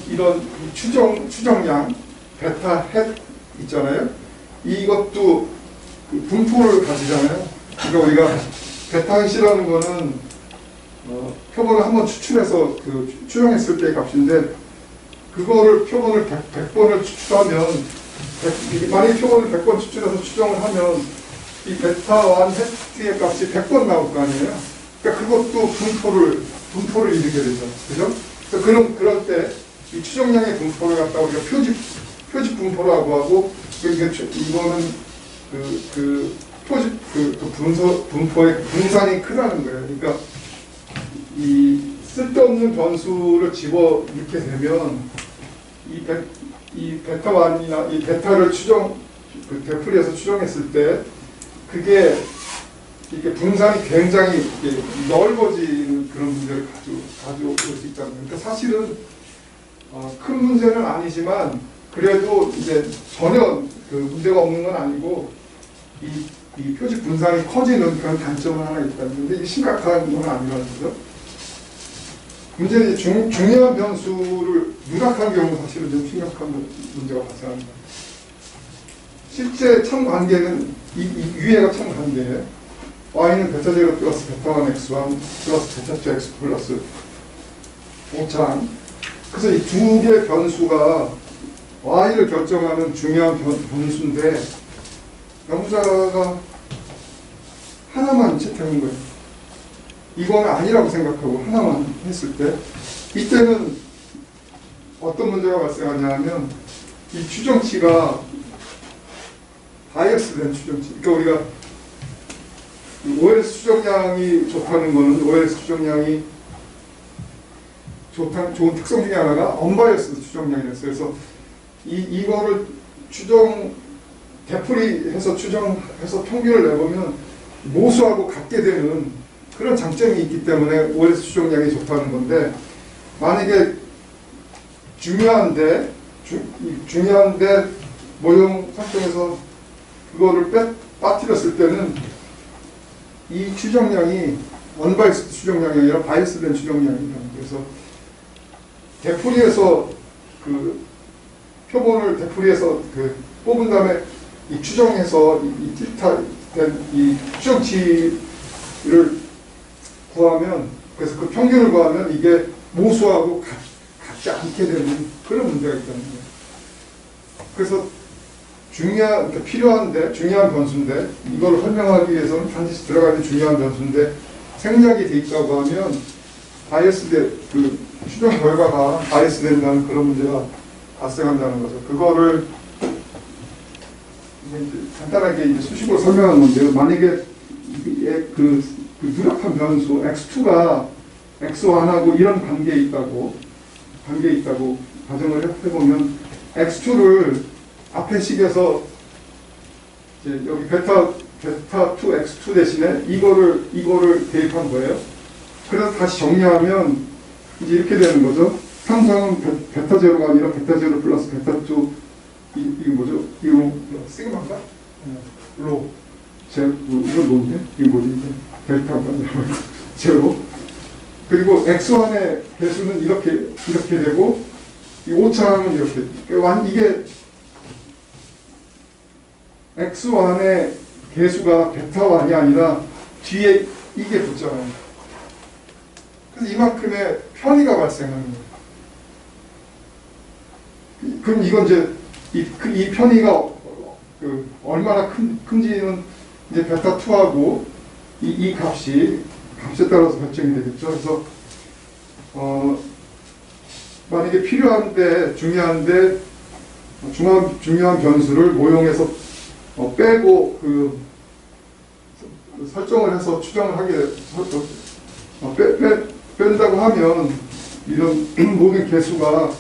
S1: 추정량 베타 헷 있잖아요. 이것도 그 분포를 가지잖아요. 그러니까 우리가 베타 헷이라는 거는 표본을 한번 추출해서 그 추정했을 때의 값인데, 그거를 표본을 100번을 추출하면, 만약에 표본을 100번 추출해서 추정을 하면 이 베타 1 헤트의 값이 100번 나올 거 아니에요. 그러니까 그것도 분포를 일으키게 되죠. 그죠? 그래서 그럴 때 이 추정량의 분포를 갖다가 우리가 표집 분포라고 하고, 이거는 분포의 분산이 크다는 거예요. 그러니까 이 쓸데없는 변수를 집어 넣게 되면 이 베타1이나 이 베타를 되풀이해서 추정했을 때 그게 이게 분산이 굉장히 넓어지는 그런 문제를 가져올 수 있다는 거예요. 그러니까 사실은 큰 문제는 아니지만 그래도 이제 전혀 그 문제가 없는 건 아니고 이 표집 분산이 커지는 그런 단점은 하나 있다는데 이게 심각한 건 아니라는 거죠. 문제는 중요한 변수를 누락한 경우 사실은 좀 심각한 문제가 발생합니다. 실제 참 관계는 이 위에가 참 관계예요. y는 베타 제로 플러스 베타 1 x1 플러스 베타 2 x 플러스 5창. 그래서 이 두 개의 변수가 y를 결정하는 중요한 변수인데 영자가 하나만 채택한 거예요. 이거는 아니라고 생각하고 하나만 했을 때, 이때는 어떤 문제가 발생하냐면 이 추정치가 바이어스된 추정치. 그러니까 우리가 OLS 추정량이 좋다는 거는 OLS 추정량이 좋은 특성 중에 하나가 언바이어스 추정량이었어요. 그래서 이거를 되풀이해서 추정해서 평균을 내보면 모수하고 같게 되는 그런 장점이 있기 때문에 OLS 추정량이 좋다는 건데, 만약에 중요한데 모형 설정에서 그거를 빠뜨렸을 때는 이 추정량이 언바이스드 추정량이 아니라 바이스된 추정량이에요. 그래서 되풀이해서 표본을 되풀이해서 뽑은 다음에 이 추정해서 이 틸타 된 이 추정치를 구하면, 그래서 그 평균을 구하면 이게 모수하고 같지 않게 되는 그런 문제가 있다는 거예요. 그래서 필요한데 중요한 변수인데, 이걸 설명하기 위해서는 반드시 들어가야 될 중요한 변수인데 생략이 돼 있다고 하면 추정 결과가 바이어스 된다는 그런 문제가 발생한다는 거죠. 그거를 간단하게 이제 수식으로 설명한 건데요. 만약에 누락한 변수 x2가 x1하고 이런 관계에 있다고 가정을 해보면, x2를 앞에 식에서 이제 여기 베타 2 x2 대신에 이거를 대입한 거예요. 그래서 다시 정리하면 이제 이렇게 되는 거죠. 상상은 베타 제로가 아니라 베타 제로 플러스 베타 2, 이게 뭐죠? 이거 시그마인가? 로 이건 뭔데? 이게 뭐지? 델타인가? 제로. 그리고 x1의 배수는 이렇게 되고, 이 오차항은 이렇게. 이게 x1의 개수가 베타 1이 아니라 뒤에 이게 붙잖아요. 그래서 이만큼의 편의가 발생하는 거예요. 그럼 이건 이제 이 편의가 얼마나 큰지는 이제 베타 2하고 이 값에 따라서 결정이 되겠죠. 그래서 만약에 필요한데 중요한 변수를 모형에서 빼고 설정을 해서 추정을 뺀다고 하면 이런 모든 개수가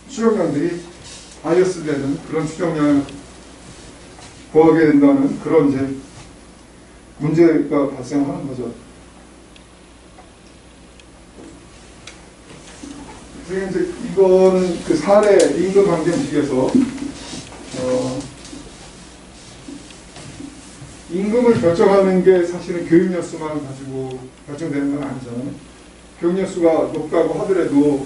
S1: 추정량들이 바이어스 되는 그런 추정량을 구하게 된다는 그런 이제 문제가 발생하는 거죠. 그래서 이제 이거는 그 사례 임금 방정식에서 임금을 결정하는 게 사실은 교육연수만 가지고 결정되는 건 아니잖아요. 교육연수가 높다고 하더라도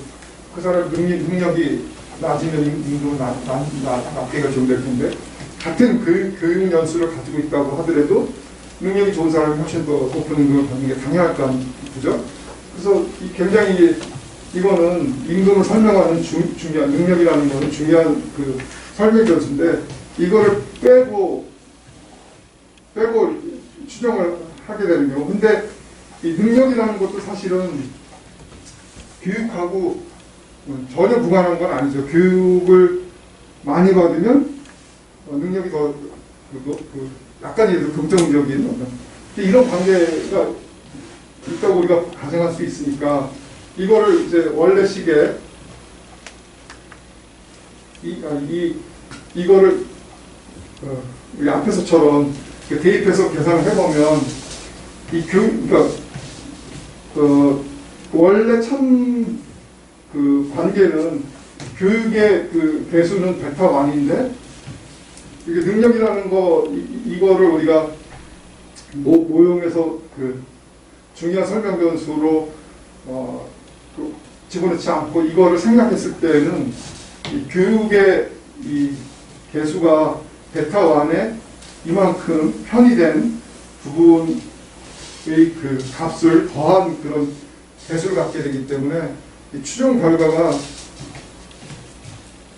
S1: 그 사람 능력이 낮으면 임금은 낮게 결정될 텐데, 같은 교육연수를 가지고 있다고 하더라도 능력이 좋은 사람이 훨씬 더 높은 임금을 받는 게 당연할 거 아니죠. 그래서 굉장히 이거는 임금을 설명하는 중요한 능력이라는 것은 중요한 그 설명 변수인데, 이거를 빼고 추정을 하게 되는 경우. 근데 이 능력이라는 것도 사실은 교육하고 전혀 무관한 건 아니죠. 교육을 많이 받으면 능력이 더 약간이라도 긍정적인 어떤 이런 관계가 있다고 우리가 가정할 수 있으니까, 이거를 이제 원래식에 이거를 우리 앞에서처럼 대입해서 계산을 해보면 그러니까 원래 참 그 관계는 교육의 그 개수는 베타 1인데, 이게 능력이라는 이거를 우리가 모형에서 그 중요한 설명 변수로 집어넣지 않고 이거를 생각했을 때는 이 교육의 이 개수가 베타 1에 이만큼 편의된 부분의 그 값을 더한 그런 개수를 갖게 되기 때문에 이 추정 결과가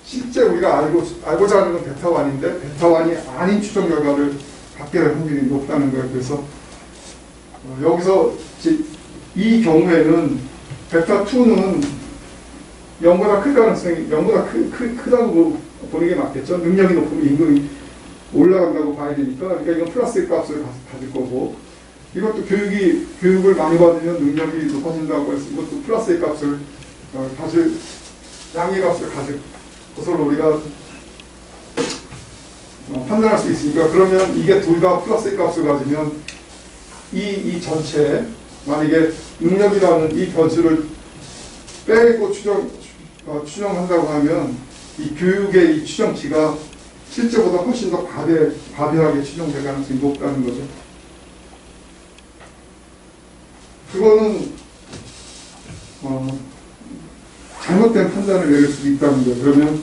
S1: 실제 우리가 알고자 하는 건 베타 1인데 베타 1이 아닌 추정 결과를 갖게 될 확률이 높다는 거예요. 그래서 여기서 이 경우에는 베타 2는 0보다 클 가능성이 0보다 크다고 보는 게 맞겠죠. 능력이 높으면 임금이 올라간다고 봐야 되니까. 그러니까 이건 플러스의 값을 가질 거고, 이것도 교육을 많이 받으면 능력이 높아진다고 해서 이것도 플러스의 값을 가질, 양의 값을 가질 것으로 우리가 판단할 수 있으니까, 그러면 이게 둘 다 플러스의 값을 가지면 이 전체에 만약에 능력이라는 이 변수를 빼고 추정한다고 하면 이 교육의 이 추정치가 실제보다 훨씬 더 과대하게 추정될 가능성이 높다는 거죠. 그거는 잘못된 판단을 내릴 수도 있다는 거예요. 그러면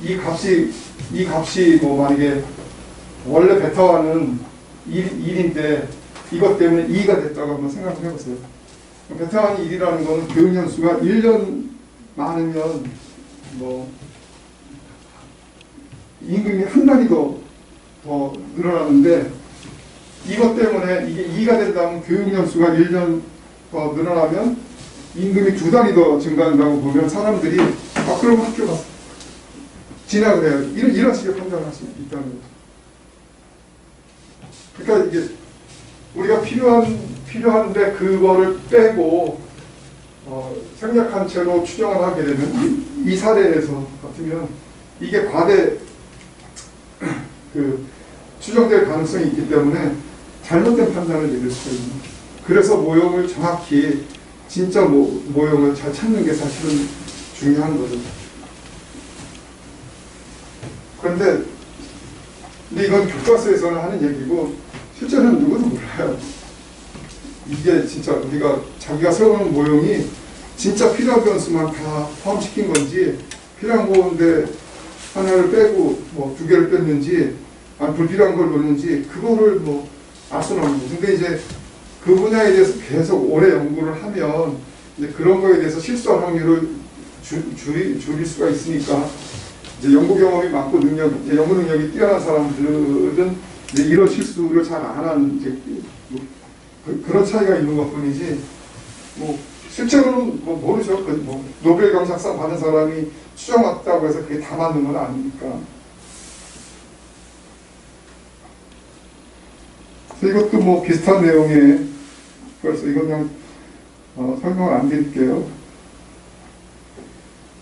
S1: 이 값이 뭐 만약에 원래 베타1은 1인데 이것 때문에 2가 됐다고 한번 생각을 해보세요. 베타1이 1이라는 거는 교육연수가 1년 많으면 뭐 임금이 한 단위 더 늘어나는데, 이것 때문에 이게 2가 된다면 교육연수가 1년 더 늘어나면 임금이 2단위 더 증가한다고 보면 사람들이 그럼 학교 가서 진학을 해요. 이런 식의 판단을 할 수 있다는 거죠. 그러니까 이게 우리가 필요한데 그거를 빼고 생략한 채로 추정을 하게 되면 이 사례에서 같으면 이게 과대 추정될 가능성이 있기 때문에 잘못된 판단을 내릴 수가 있는. 그래서 모형을 정확히 진짜 모형을 잘 찾는 게 사실은 중요한 거죠. 그런데 이건 교과서에서는 하는 얘기고 실제로는 누구도 몰라요. 이게 진짜 우리가 자기가 세우는 모형이 진짜 필요한 변수만 다 포함시킨 건지, 필요한 건데 하나를 빼고 뭐 2개를 뺐는지, 아니 불필요한 걸 넣는지, 그거를 알 수는 없는 거죠. 근데 이제 그 분야에 대해서 계속 오래 연구를 하면 이제 그런 거에 대해서 실수할 확률을 줄일 수가 있으니까, 이제 연구 경험이 많고 연구 능력이 뛰어난 사람들은 이제 이런 실수를 잘 안 하는 이제 그런 차이가 있는 것 뿐이지, 실제로는 모르죠. 노벨 경제학상 받은 사람이 추정했다고 해서 그게 다 맞는 건 아니니까. 그래서 이것도 뭐 비슷한 내용의, 그래서 이건 그냥 설명을 안 드릴게요.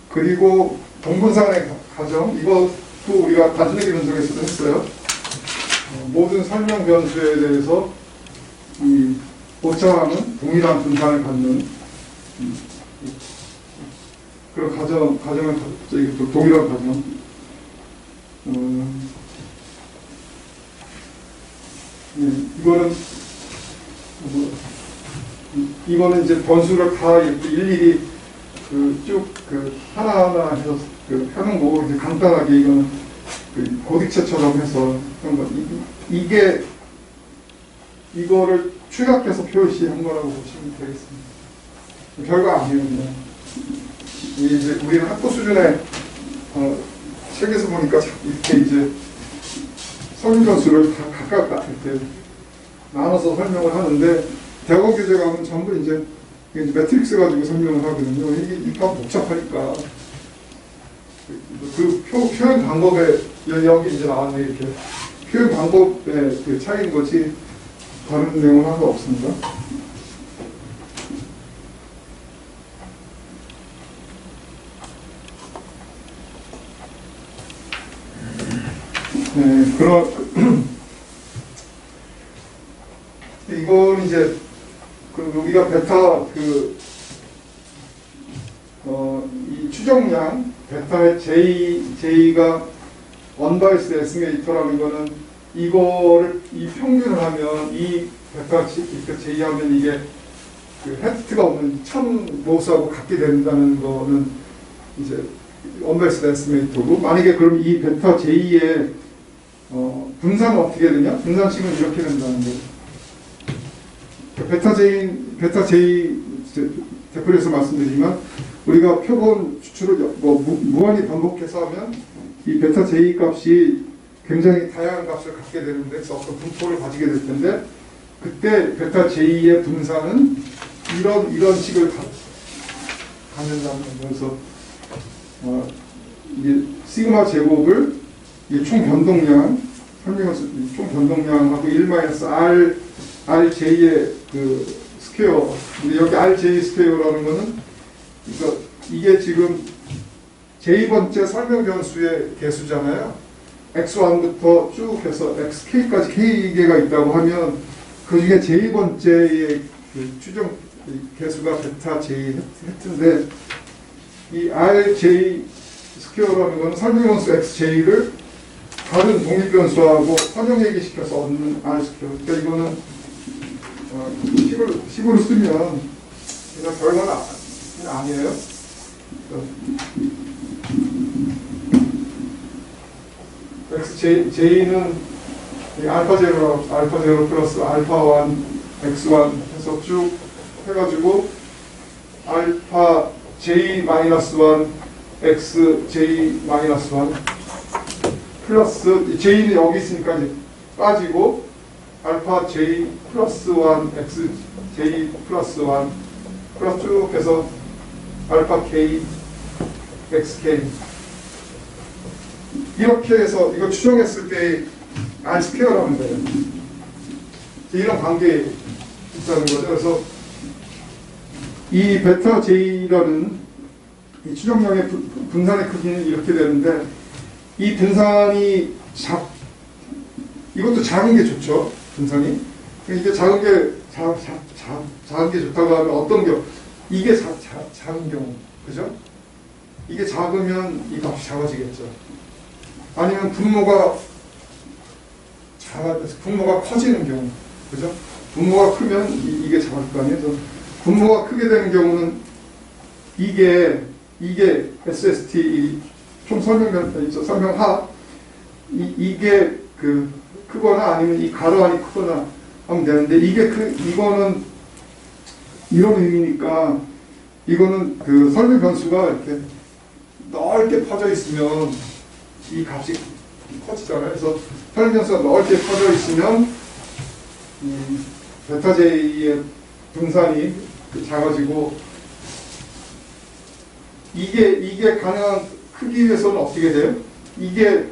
S1: 그리고 동분산의 가정, 이것도 우리가 단순하게 분석에서도 했어요. 모든 설명 변수에 대해서 이 오차항은 동일한 분산을 갖는 그런 가정을 동일한 가정. 이거는 이제 변수를 다 이렇게 일일이 쭉 하나하나 해서 하는 거고, 이제 간단하게 이거는 고딕체처럼 해서 그런 거. 이거를 추격해서 표시한 거라고 보시면 되겠습니다. 별거 아니에요, 그냥. 이제 우리는 학부 수준의 책에서 보니까 이렇게 이제 설문변수를 다 각각 이렇게 나눠서 설명을 하는데, 대학원 교재 가면 전부 이제 매트릭스 가지고 설명을 하거든요. 이게 다 복잡하니까. 그 표현 방법에, 여기 이제 나왔네, 이렇게. 표현 방법의 그 차이인 거지, 다른 내용은 하나도 없습니다. 네, 이건 이제, 여기가 베타, 이 추정량, 베타의 J가 언바이스 에스티메이터라는 거는, 이거를, 이 평균을 하면, 이 베타 J 하면 이게, 헤트가 없는 참 모수하고 같게 된다는 거는, 이제, 언바이스 에스티메이터고, 만약에 그럼 이 베타 J의, 분산은 어떻게 되냐? 분산식은 이렇게 된다는 거예요. 베타 J 대표에서 말씀드리지만, 우리가 표본 추출을 무한히 반복해서 하면 이 베타 J 값이 굉장히 다양한 값을 갖게 되는데, 그래서 어떤 분포를 가지게 될 텐데, 그때 베타 J의 분산은 이런 식을 갖는다는 거예요. 그래서 이게 시그마 제곱을 총 변동량, 설명해서 총 변동량하고 1-RJ의 스퀘어. 근데 여기 RJ 스퀘어라는 거는, 그러니까 이게 지금 J번째 설명 변수의 개수잖아요. X1부터 쭉 해서 XK까지 K개가 있다고 하면, 그 중에 J번째의 추정 개수가 베타 J 헤트인데, 이 RJ 스퀘어라는 거는 설명 변수 XJ를 다른 독립 변수하고 선형얘기시켜서 얻는 R 스퀘어. 그러니까 이거는 식으로 쓰면 그냥 별건 아니에요. XJ는 알파 제로 플러스 알파 1 X1 해서 쭉 해가지고 알파 J 마이너스 1 XJ 마이너스 1 플러스 J는 여기 있으니까 이제 빠지고 알파 J 플러스 1 XJ 플러스 1 플러스 쭉 해서 알파 K XK 이렇게 해서 이거 추정했을 때 R 스퀘어라는 거예요. 이런 관계에 있다는 거죠. 그래서 이 베타 J라는 이 추정량의 분산의 크기는 이렇게 되는데, 이 분산이 이것도 작은 게 좋죠. 분산이. 이게 작은 게 좋다고 하면 어떤 경우? 이게 작은 경우, 그죠? 이게 작으면 이 값이 작아지겠죠. 아니면 분모가 커지는 경우, 그죠? 분모가 크면 이게 작을 거 아니에요. 그래서 분모가 크게 되는 경우는 이게 SST 총 설명하 이게 크거나 아니면 이 가로 안이 크거나 하면 되는데, 이거는 이런 의미니까, 이거는 설명 변수가 이렇게 넓게 퍼져 있으면 이 값이 커지잖아요. 그래서 설명 변수가 넓게 퍼져 있으면 이 베타 J의 분산이 작아지고, 이게 가능한 크기 위해서는 어떻게 돼요? 이게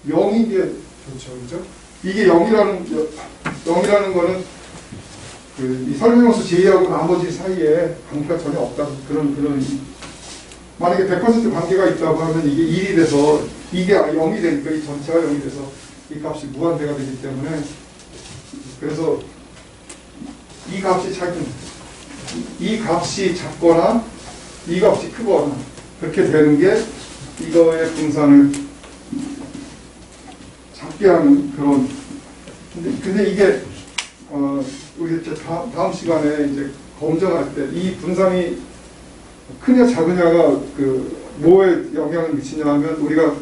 S1: 0인 게 좋죠, 그죠? 이게 0이라는 0이라는 거는 이 설명서 제의하고 나머지 사이에 관계가 전혀 없다. 그런 만약에 100% 관계가 있다고 하면 이게 1이 돼서 이게 0이 되니까 이 전체가 0이 돼서 이 값이 무한대가 되기 때문에 그래서 이 값이 이 값이 작거나 이 값이 크거나 그렇게 되는 게 이거의 분산을 작게 하는 그런 근데 이게 우리 이제 다음 시간에 이제 검증할 때 이 분산이 크냐 작으냐가 뭐에 영향을 미치냐 하면 우리가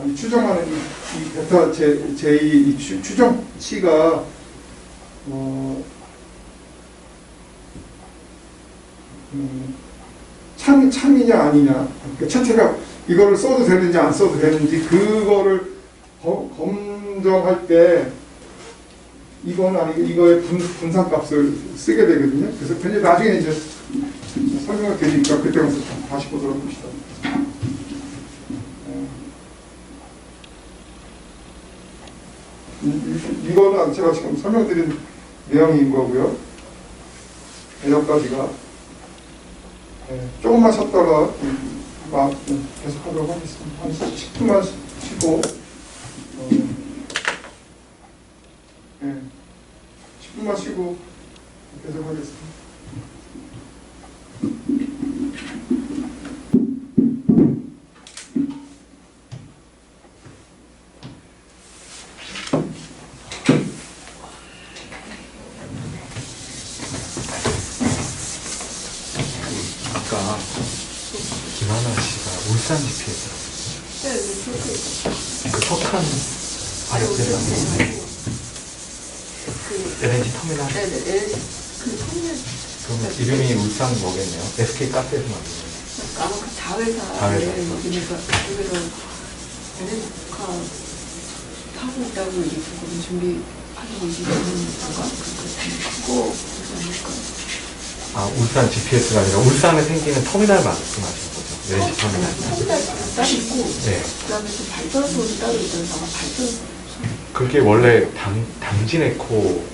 S1: 이 추정하는 이 베타 제2 이 추정치가 참이냐 아니냐 그러니까 채태가 이거를 써도 되는지 안 써도 되는지 그거를 검정할 때 이건 아니고 이거의 분산값을 쓰게 되거든요. 그래서 근데 나중에 이제 설명을 드리니까 그때 가서 다시 보도록 합시다. 이거는 제가 지금 설명드린 내용인 거고요. 여기까지가 조금만 쉬었다가 계속하도록 하겠습니다. 한 10분만 쉬고 10분만 쉬고 계속하겠습니다.
S2: 아까 김하나 씨가 울산 GP에서 그 석탄 발효되는 LNG 터미널.
S3: 네네. 그 터미널.
S2: 그러면 이름이 울산 뭐겠네요? SK 가스에서 만든.
S3: 아마 그 자회사.
S2: 자회사.
S3: 그러니까 여기서 LNG카 타고 있다고 이게 지금 준비하고 있는 건가? 그거 그러지 않을까?
S2: 아, 울산 GPS가 아니라 울산에 생기는 터미널 말씀하시는 거죠? LNG 터미널.
S3: 터미널 따로 있고.
S2: 네.
S3: 그다음에 또 발전소도 따로 있잖아요. 아마 발전소.
S2: 그게 원래 당진에코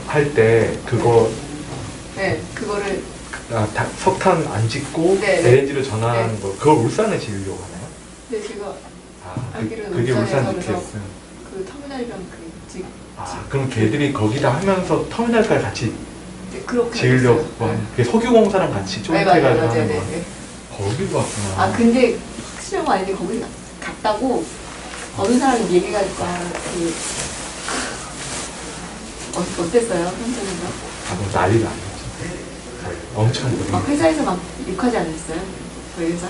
S2: 할 때 그거
S3: 네, 그거를
S2: 석탄 안 짓고
S3: 네, 네.
S2: LNG를 전환하는
S3: 네.
S2: 거 그걸 울산에 지으려고 하나요?
S3: 근데 제가 알기로는
S2: 그게 울산
S3: 울산에서
S2: GPS.
S3: 그 터미널이랑
S2: 그럼 걔들이 거기다 하면서 터미널까지 같이
S3: 네, 그렇게
S2: 지으려고
S3: 했어요.
S2: 하는 그게 석유공사랑 같이
S3: 네, 맞아요.
S2: 조합해가지고
S3: 맞아요.
S2: 하는
S3: 네,
S2: 거
S3: 네.
S2: 거기로 왔구나.
S3: 근데 확실한 거 아닌데 거기 갔다고 어느 사람이 얘기가 어땠어요? 현장에서?
S2: 뭐 난리가 아니었죠. 엄청
S3: 막 회사에서 막 욕하지 않았어요? 저희 회사?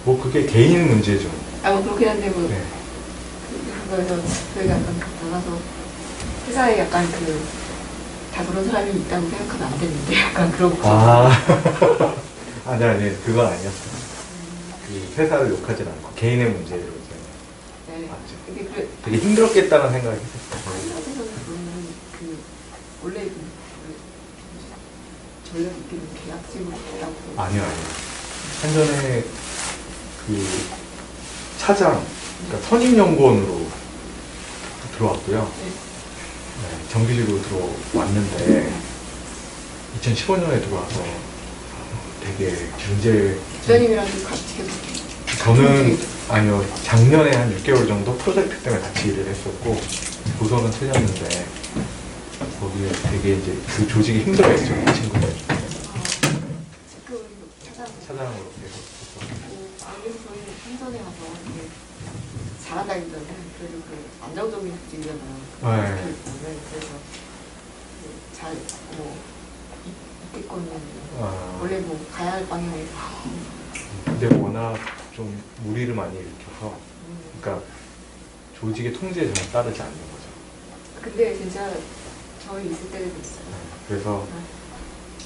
S2: 뭐 그게 개인 문제죠.
S3: 뭐 그렇긴 한데 뭐
S2: 네.
S3: 그거에서 저희가 약간 나가서 회사에 약간 다 그런 사람이 있다고 생각하면 안 되는데 약간 그런 거.
S2: 아니 그건 아니었어요. 그 회사를 욕하진 않고 개인의 문제로 이제
S3: 네.
S2: 맞죠. 되게 힘들었겠다는 생각이 했었어요.
S3: 회사에서는 원래 전략 있기는 계약직으로 있다고.
S2: 아니요. 한전에 그 차장, 그러니까 선임연구원으로 들어왔고요. 네, 정규직으로 들어왔는데 2015년에 들어와서 되게
S3: 부장님이랑도 같이 계속.
S2: 저는 아니요, 작년에 한 6개월 정도 프로젝트 때문에 같이 일을 했었고 부서는 틀렸는데 거기에 되게 이제 그 조직이 힘들어했죠, 그 친구들. 차장으로 계속
S3: 그래서 저희 한전에 가서 이게 잘한다기보다는 그래도 안정적인 조직이잖아요.
S2: 네.
S3: 그래서 잘 있겠거든요. 원래 가야 할 방향에.
S2: 근데 워낙 좀 무리를 많이 일으켜서 그러니까 조직의 통제에 전혀 따르지 않는 거죠.
S3: 근데 진짜 저희 있을 때도 있어요.
S2: 그래서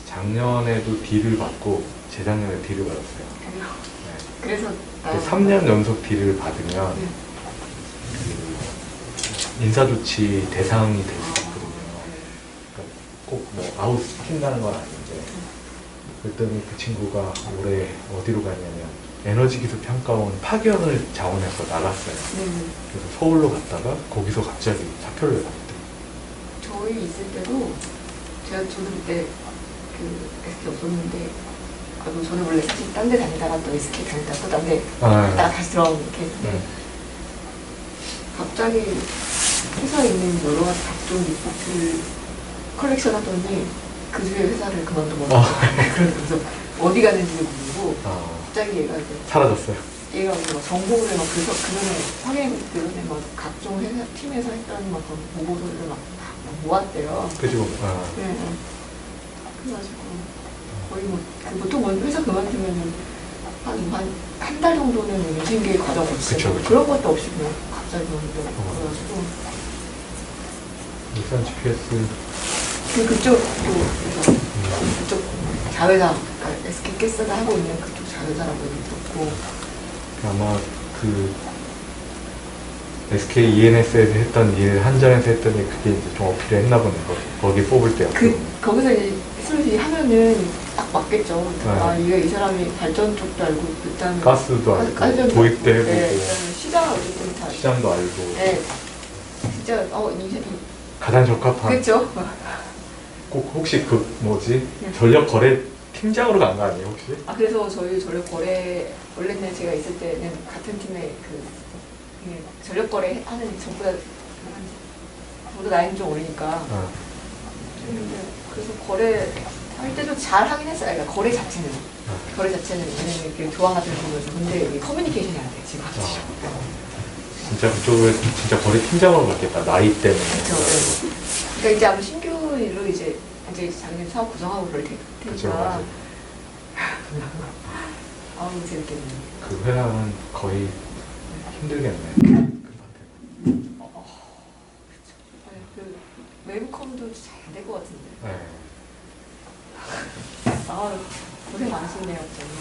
S2: 작년에도 D를 받고 재작년에 D를 받았어요. 네.
S3: 그래서
S2: 3년 연속 D를 받으면 그 인사조치 대상이 될 수 있거든요. 그러니까 꼭 뭐 아웃 시킨다는 건 아닌데 그랬더니 그 친구가 올해 어디로 가냐면 에너지 기술 평가원 파견을 자원해서 나갔어요.
S3: 네.
S2: 그래서 서울로 갔다가 거기서 갑자기 사표를 받았대요.
S3: 저희 있을 때도 저도 그때 그 SK 없었는데 저는 원래 사실 딴 데 다니다가 또 SK 다니다가 또 딴 데 갔다가 다시 들어오는 이렇게 했는데 갑자기 회사에 있는 여러 가지 각종 리포트를 컬렉션 하더니 그 중에 회사를 그만두고 그래서 어디 가는지도 모르고 갑자기 얘가 이제
S2: 사라졌어요.
S3: 얘가 막 정보를 막 그래서 그전에 확인했는데 막 각종 회사 팀에서 했던 막 그런 보고서를 막 모았대요.
S2: 그죠?
S3: 네. 그래가지고 거의 뭐 보통 뭐 회사 그만두면은 한 달 정도는 유지인계 과정 없이 그런 것도 없이 그냥 갑자기 그만두고 그래가지고
S2: 일산 GPS
S3: 그쪽 자회사 그러니까 SK 가스가 하고 있는 그쪽 자회사라고 얘기 들었고
S2: 아마 그 SK ENS에서 했던 일 한전에서 했더니 그게 이제 좀 어필을 했나 보네. 거기 뽑을 때였고.
S3: 거기서 이제 스물이 하면은 딱 맞겠죠.
S2: 네.
S3: 이게 이 사람이 발전 쪽도 알고 일단
S2: 가스도 알고
S3: 가스전도
S2: 도입도 해보고
S3: 네, 일단은 시장을 어쨌든 다
S2: 시장도 알고
S3: 네. 진짜
S2: 가장 적합한
S3: 그렇죠.
S2: 꼭 혹시 그 뭐지 전력 거래 팀장으로 간 거 아니에요 혹시?
S3: 그래서 저희 전력 거래 원래는 제가 있을 때는 같은 팀에 전력 거래 하는 전부 다 나이는 좀 어리니까 그래서 거래 할 때도 잘 하긴 했어요. 그러니까 거래 자체는 왜냐면 이렇게 조항 같은 거 보면서 근데 이게 커뮤니케이션이 안 돼 지금.
S2: 진짜 그쪽을 진짜 거래 팀장으로 갔겠다 나이 때문에.
S3: 그렇죠. 그러니까 이제 아마 신규로 이제 자기네 사업 구성하고 그럴 테니까. 아우 재밌겠네.
S2: 그 회사는 거의 힘들겠네.
S3: 그 웨브컴도 잘 될 것 같은데.
S2: 네.
S3: 고생 많으시네요, 정말.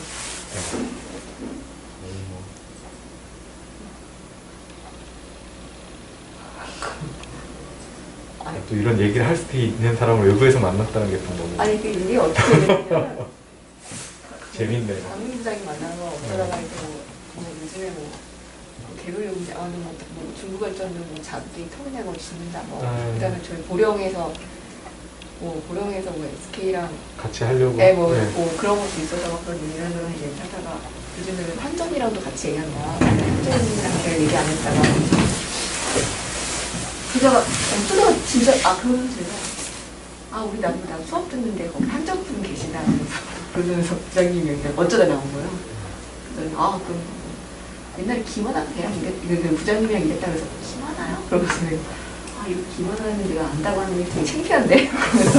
S2: 또 이런 얘기를 할 수 있는 사람을 외부에서 만났다는 게 좀 너무
S3: 아니 이게 어떻게 되냐면
S2: 재밌네요.
S3: 강 부장님 만나서 어쩌다가 이제 요즘에 개별 용지 중국 발전도 자기 터미널을 짓는다 그다음에 저희 보령에서 SK랑
S2: 같이 하려고.
S3: 그런 것도 있어서 막 그런 이런저런 얘기하다가 요즘에는 한전이랑도 같이 얘기한다. 한전이랑 제가 얘기 안 했다가 그러다가 진짜 그러면서 제가 우리 나도 수업 듣는데 거기 한전 분 계시다 그러면서 부장님이 어쩌다 나온 거예요. 그랬더니 그럼 옛날에 김하나 걔랑 부장님이랑 일했다 그래서 김하나요? 그러면서 이거 김하나는 내가 안다고 하는 게 되게 창피한데 그러면서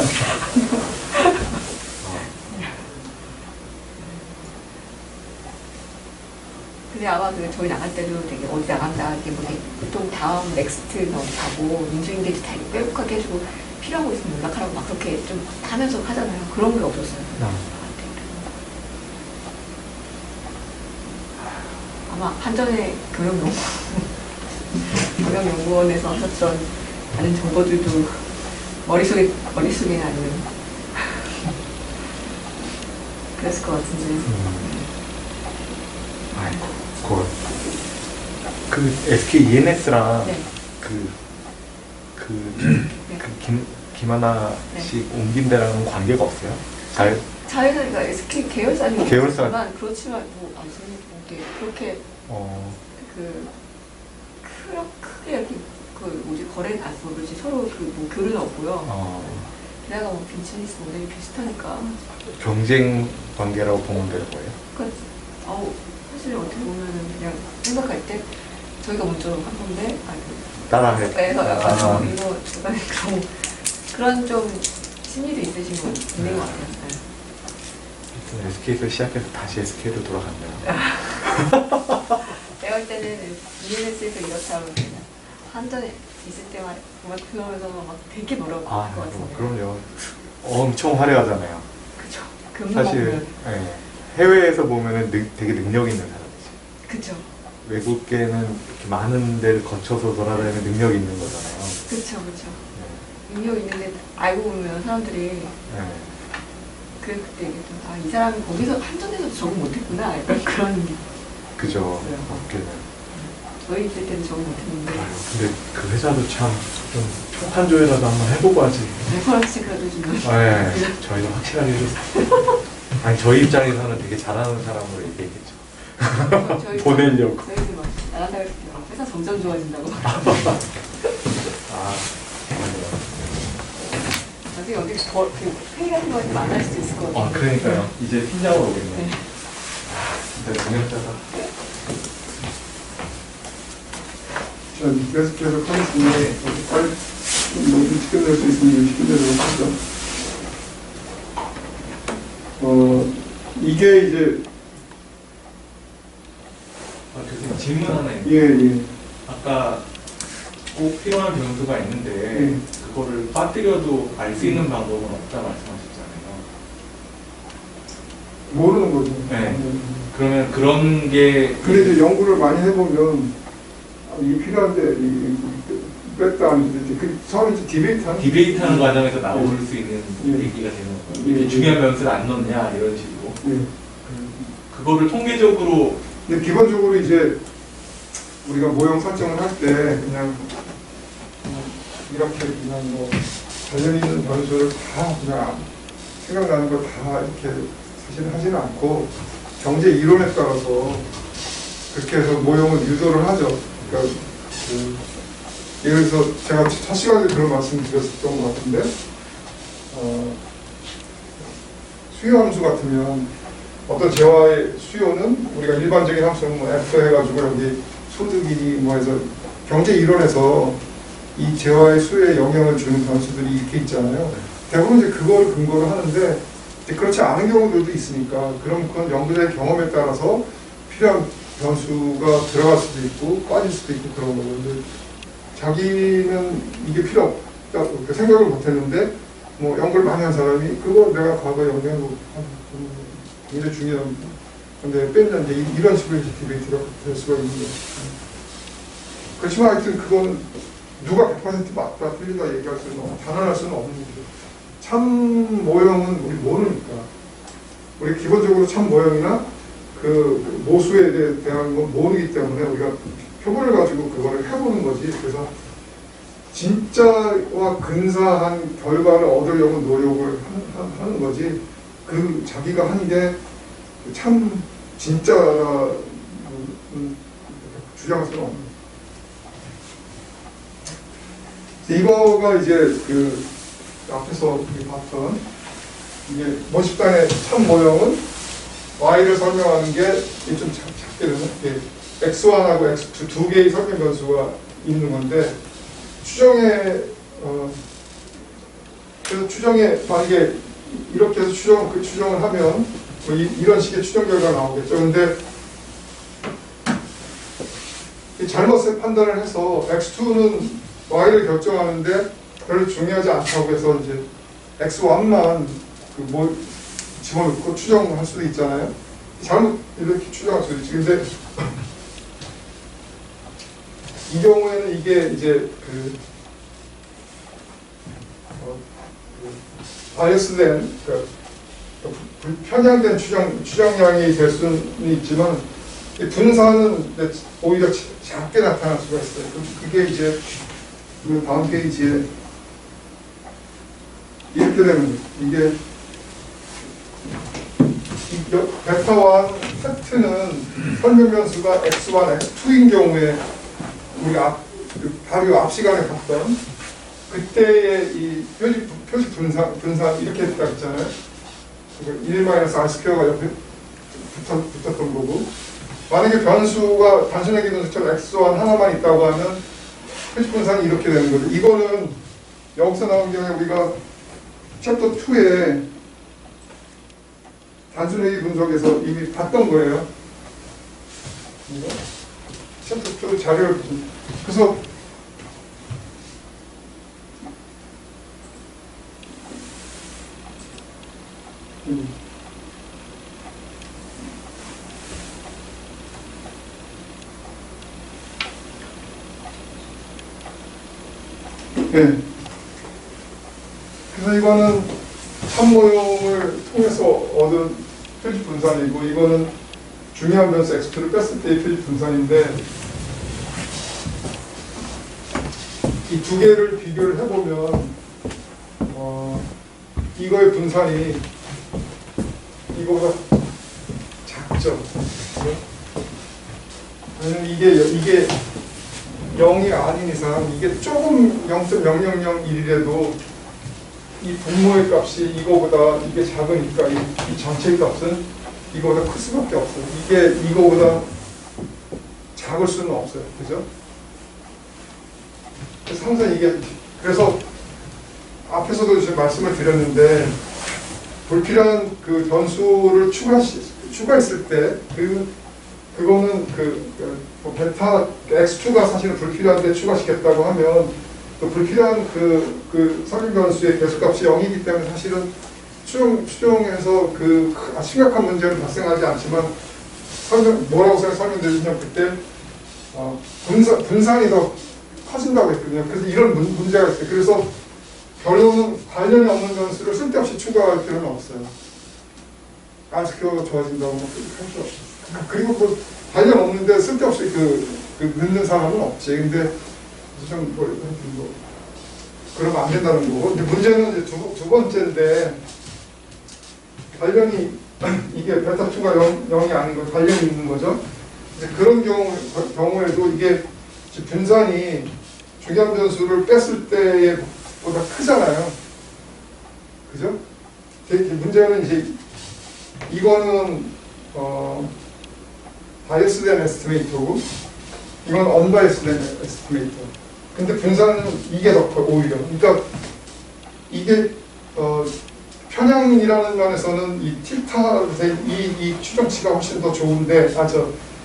S3: 근데 아마 저희 나갈 때도 되게 어디 나간다 이렇게 보통 다음 넥스트 가고 인수인계도 다 빼곡하게 해주고 필요한 거 있으면 연락하라고 막 그렇게 좀 하면서 하잖아요. 그런 게 없었어요. 아마 한전의 경영연구원에서 하셨던 많은 정보들도 머릿속에 나는 그랬을 것 같은데.
S2: 아이고, 그 SK ENS랑
S3: 네.
S2: 김하나 씨 옮긴 데랑은 관계가 없어요?
S3: 자회사니까 SK 계열사니까
S2: 계열사.
S3: 그렇지만 그렇게 크게 이렇게 거래 서로 교류는 없고요. 게다가 비즈니스 모델이 비슷하니까
S2: 경쟁 관계라고 보면 되는 거예요?
S3: 사실 어떻게 보면은 그냥 생각할 때 저희가 먼저 한 건데
S2: 따라해.
S3: 이거 중간에 그런 좀 심리도 있으신 분 있는 것 같아요.
S2: SK에서 시작해서 다시 SK로 돌아갔네요.
S3: 내가 볼 때는 ENS에서 이렇다 그러면 한전에 있을 때만 그러면서 막 되게 노력할 것 같은데.
S2: 그럼요. 엄청 화려하잖아요.
S3: 그쵸.
S2: 사실 해외에서 보면은 되게 능력 있는 사람이지.
S3: 그쵸.
S2: 외국계는 이렇게 많은 데를 거쳐서 돌아다니는 능력이 있는 거잖아요.
S3: 그쵸. 능력 있는데 알고 보면 사람들이 그때 얘기했던 이 사람이 거기서 한전에서 적응 못했구나. 약간 그런
S2: 그죠.
S3: 그래요.
S2: 업계는.
S3: 저희 있을 때는 적응 못했는데
S2: 아유, 근데 그 회사도 참 좀 평판조회라도 한번 해보고 하지.
S3: 레퍼런스 그래도 주면
S2: 네, 저희는 확실하게 해줬어요. 아니 저희 입장에서는 되게 잘하는 사람으로 얘기했겠죠. 보내려고.
S3: 저희도 막 나간다 그랬을 때 회사 점점 좋아진다고.
S2: 아,
S3: 나중에 어디 회의 같은 거 만날 수도 있을 것 같아요.
S2: 아 그러니까요. 이제 팀장으로 오겠네요.
S3: 네.
S2: 진짜 능력자가.
S1: 자, 계속 하겠습니다. 빨리 일찍 끝낼 수 있으면 일찍 끝내도록 하죠. 이게 이제
S2: 교수님 질문 하나 있는데
S1: 예.
S2: 아까 꼭 필요한 변수가 있는데 그거를 빠뜨려도 알 수 있는 방법은 없다 말씀하셨잖아요.
S1: 모르는 거죠.
S2: 네. 그러면 그런 게
S1: 근데 이제 연구를 많이 해보면 이게 필요한데 뺐다 하면서 이제 그 처음에 이제
S2: 디베이트하는 과정에서 나올 수 있는
S1: 예.
S2: 얘기가 되는 거예요. 이게 중요한 변수를 안 넣냐 이런 식으로.
S1: 예.
S2: 그거를 통계적으로
S1: 근데 기본적으로 이제 우리가 모형 설정을 할 때 그냥 이렇게 그냥 뭐 관련 있는 변수를 다 그냥 생각나는 거 다 이렇게 사실 하지는 않고 경제 이론에 따라서 그렇게 해서 모형을 유도를 하죠. 그러니까 예를 들어서 제가 첫 시간에 그런 말씀 드렸었던 것 같은데 수요 함수 같으면 어떤 재화의 수요는 우리가 일반적인 함수는 뭐 F 해가지고 여기 소득이니 뭐 해서 경제 이론에서 이 재화의 수요에 영향을 주는 변수들이 이렇게 있잖아요. 대부분 이제 그거를 근거로 하는데 이제 그렇지 않은 경우들도 있으니까 그건 연구자의 경험에 따라서 필요한 변수가 들어갈 수도 있고 빠질 수도 있고 그런 거는데 자기는 이게 필요 없다 생각을 못했는데 뭐 연구를 많이 한 사람이 그거 내가 과거에 연구한 굉장히 중요한 건데 뺐냐 이제 이런 식으로 이제 디베이트가 될 수가 있는 거죠. 그렇지만 하여튼 그건 누가 100% 맞다 틀리다 얘기할 수는 단언할 수는 없는 거죠. 참 모형은 우리 모르니까 우리 기본적으로 참 모형이나 그 모수에 대한 건 모르기 때문에 우리가 표본을 가지고 그거를 해보는 거지. 그래서 진짜와 근사한 결과를 얻으려고 노력을 하는 거지. 그 자기가 한 게 참 진짜라 주장할 수는 없는 거죠. 이거가 이제 그 앞에서 우리 봤던 이게 모집단의 참 모형은 y를 설명하는 게 좀 작게 되는 x1하고 x2 두 개의 설명 변수가 있는 건데 추정에 그래서 추정에 만약에 이렇게 해서 추정을 하면 뭐 이런 식의 추정 결과가 나오겠죠. 근데 잘못의 판단을 해서 x2는 y를 결정하는데 별로 중요하지 않다고 해서 이제 x1만 그 뭐 집어넣고 추정할 수도 있잖아요. 잘못 이렇게 추정할 수도 있지. 근데 이 경우에는 이게 이제 바이어스된 편향된 추정량이 될 수는 있지만 분산은 오히려 작게 나타날 수가 있어요. 그게 이제 그 다음 페이지에 이렇게 되는 거예요. 이게 베타와 세트는 설명 변수가 x1, x2인 경우에 우리가 바로 앞 시간에 봤던 그때의 이 표시 분산 이렇게 했다 했잖아요. 1-r2가 옆에 붙었던 거고 만약에 변수가 단순하게 변수처럼 x1 하나만 있다고 하면 표시 분산이 이렇게 되는 거죠. 이거는 여기서 나온 경우에 우리가 챕터 2에 단순회의 분석에서 이미 봤던 거예요. 챕터 2 자료를 그래서 네. 그래서 이거는 참모형을 통해서 얻은 표시 분산이고 이거는 중요한 변수 x2를 뺐을 때의 표시 분산인데 이 두 개를 비교를 해보면 이거의 분산이 이거보다 작죠. 왜냐면 이게 0이 아닌 이상 이게 조금 0.0001이라도 이 분모의 값이 이거보다 이게 작으니까 이 전체 값은 이거보다 클 수밖에 없어요. 이게 이거보다 작을 수는 없어요. 그죠? 그래서 항상 그래서 앞에서도 지금 말씀을 드렸는데 불필요한 그 변수를 추가했을 때 그거는 뭐 베타 x2가 사실은 불필요한데 추가시켰다고 하면 또 불필요한 그 설명 변수의 계수값이 0이기 때문에 사실은 추정해서 심각한 문제는 발생하지 않지만 뭐라고 설명드리냐면 그때 분산이 더 커진다고 했거든요. 그래서 이런 문제가 있어요. 그래서 결론은 관련이 없는 변수를 쓸데없이 추가할 필요는 없어요. 안스퀘어가 좋아진다고 할 수 없어요. 그리고 뭐 관련 없는데 쓸데없이 넣는 사람은 없지. 근데 좀 그러면 안 된다는 거고. 근데 문제는 이제 두 번째인데 관련이 이게 베타2가 0이 아닌 거 관련이 있는 거죠. 이제 그런 경우에도 이게 분산이 중요한 변수를 뺐을 때에 보다 크잖아요. 그죠? 문제는 이제 이거는 바이어스 된 에스티메이터고 이건 언바이어스 된 에스티메이터. 근데 분산은 이게 더 커요, 오히려. 그러니까 이게 편향이라는 면에서는 이 틸타 이 추정치가 훨씬 더 좋은데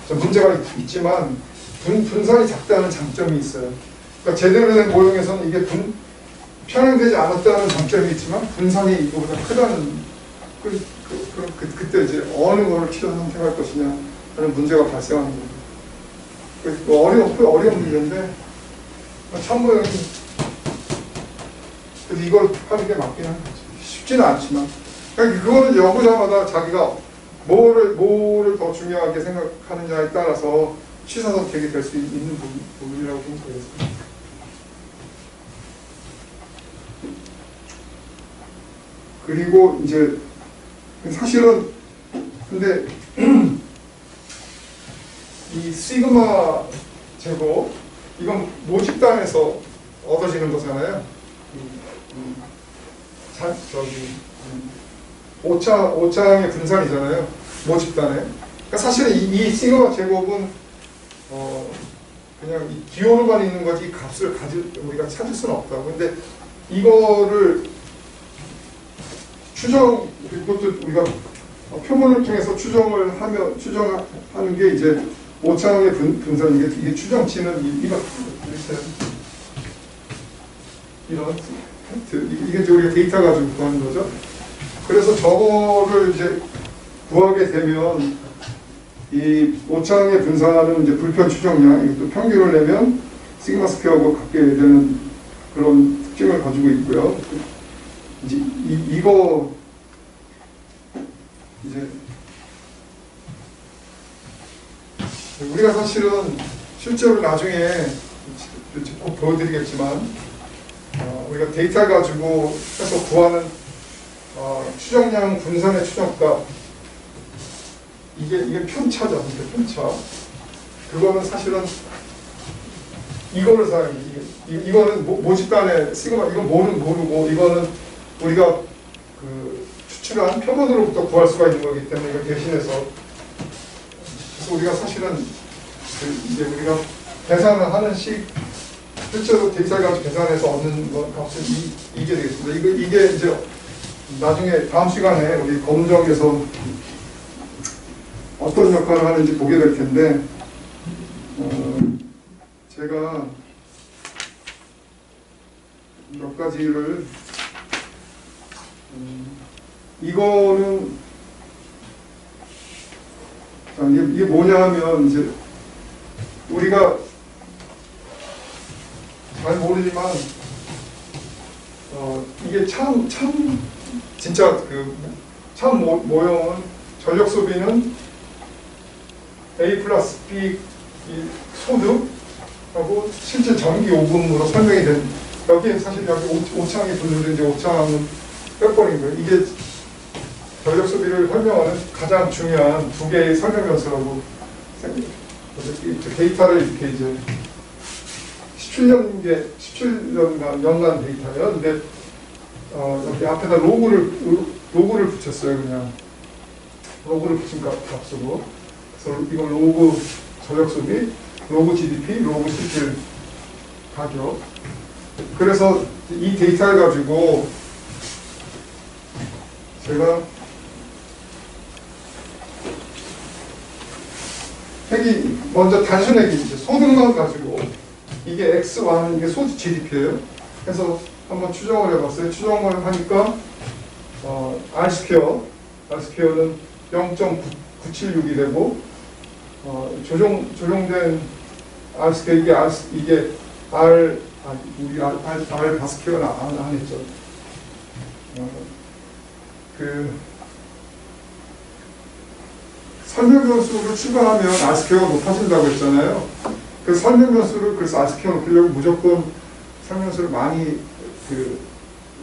S1: 문제가 있지만 분산이 작다는 장점이 있어요. 그러니까 제대로 된 모형에서는 이게 편향되지 않았다는 장점이 있지만 분산이 이거보다 크다는 그때 이제 어느 거를 취사 선택할 것이냐 하는 문제가 발생하는 거죠. 어려운 문제인데 참모형이 그래서 이걸 하는 게 맞긴 한 거죠. 쉽지는 않지만 그러니까 그거는 연구자마다 자기가 뭐를 더 중요하게 생각하느냐에 따라서 취사 선택이 될 수 있는 부분이라고 생각하겠습니다. 그리고 이제 사실은 근데 이 시그마 제곱 이건 모집단에서 얻어지는 거잖아요. 오차항의 분산이잖아요. 모집단에. 그러니까 사실은 이 시그마 제곱은 그냥 이 기호로만 있는 거지 값을 우리가 찾을 수는 없다고. 근데 이거를 이것도 우리가 표본을 통해서 추정하는 게 이제 오차항의 분산, 이게 추정치는 이런 이게 이제 우리가 데이터 가지고 구하는 거죠. 그래서 저거를 이제 구하게 되면 이 오차항의 분산은 이제 불편 추정량, 이것도 평균을 내면 시그마 스퀘어하고 같게 되는 그런 특징을 가지고 있고요. 이제 이거 이제 우리가 사실은 실제로 나중에 꼭 보여드리겠지만 우리가 데이터 가지고 해서 구하는 추정량 분산의 추정값 이게 편차죠. 편차. 그거는 사실은 이거를 사용해. 이거는 모집단의 시그마 이건 모르고 이거는 우리가 추출한 표본으로부터 구할 수가 있는 거기 때문에 이걸 대신해서 그래서 우리가 사실은 이제 우리가 계산을 하는 실제로 데이터 가지고 계산해서 얻는 값은 이게 되겠습니다. 이게 이제 나중에 다음 시간에 우리 검정에서 어떤 역할을 하는지 보게 될 텐데 제가 몇 가지를 이거는 이게 뭐냐 하면 이제 우리가 잘 모르지만 이게 참 진짜 참 모형은 전력 소비는 A 플러스 B 이 소득하고 실제 전기 요금으로 설명이 된, 여기 사실 여기 5창이 붙는데 이제 5창은 빼버린 거예요. 이게 전력 소비를 설명하는 가장 중요한 두 개의 설명 변수라고 데이터를 이렇게 이제 17년간 데이터예요. 근데 여기 앞에다 로그를 붙였어요. 그냥 로그를 붙인 값으로. 그래서 이건 로그 전력 소비, 로그 GDP, 로그 실질 가격. 그래서 이 데이터를 가지고 제가 핵이 먼저 단순 핵이 이제 소득만 가지고 이게 X1 이게 소득 GDP예요. 그래서 한번 추정을 해봤어요. 추정을 하니까 R 스퀘어는 0.976이 되고 조정된 R 스퀘어 이게 우리 R 바스퀘어는 안 했죠. 설명 변수를 추가하면 R스퀘어가 높아진다고 했잖아요. 그 설명 변수를 그래서 R스퀘어 높이려면 무조건 설명 변수를 많이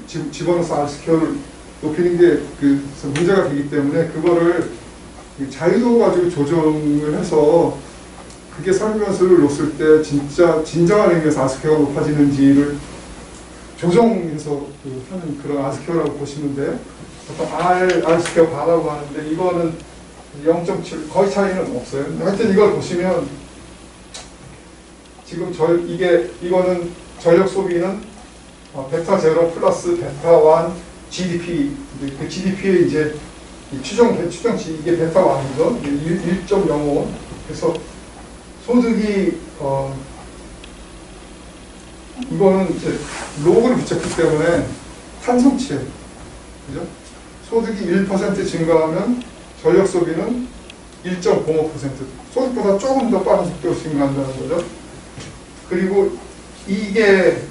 S1: 집어넣어서 R스퀘어를 높이는 게 문제가 되기 때문에 그거를 자유도 가지고 조정을 해서 그게 설명 변수를 놓을 때 진짜 진정한 의미에서 R스퀘어가 높아지는지를 조정해서 하는 그런 R스퀘어라고 보시면 돼요. 보통 R스퀘어 바라고 하는데 이거는 0.7 거의 차이는 없어요. 하여튼 이걸 보시면 지금 이거는 전력 소비는 베타 제로 플러스 베타 1 GDP 그 GDP에 이제 추정치 이게 베타 1이죠. 1.05 그래서 소득이 이거는 이제 로그를 붙였기 때문에 탄성치예요. 그죠? 소득이 1% 증가하면 전력 소비는 1.05% 소득보다 조금 더 빠른 속도로 증가한다는 거죠. 그리고 이게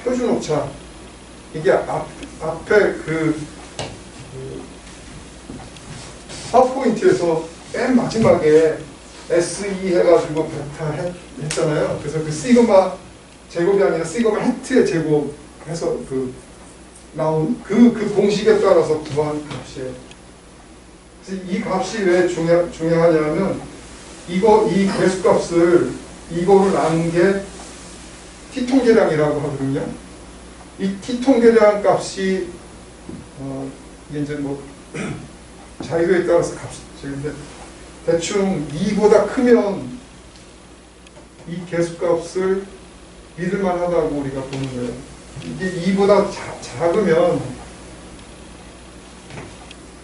S1: 표준 오차 이게 앞에 파워포인트에서 맨 마지막에 SE 해가지고 베타 했잖아요. 그래서 그 시그마 제곱이 아니라 시그마 헤트의 제곱해서 나온 그 공식에 따라서 구한 값이에요. 그래서 이 값이 왜 중요하냐면 이 계수값을 이거를 나눈 게 T통계량이라고 하거든요. 이 T통계량 값이 이게 이제 자유도에 따라서 값이 근데 대충 2보다 크면 이 계수값을 믿을만하다고 우리가 보는 거예요. 이게 2보다 작으면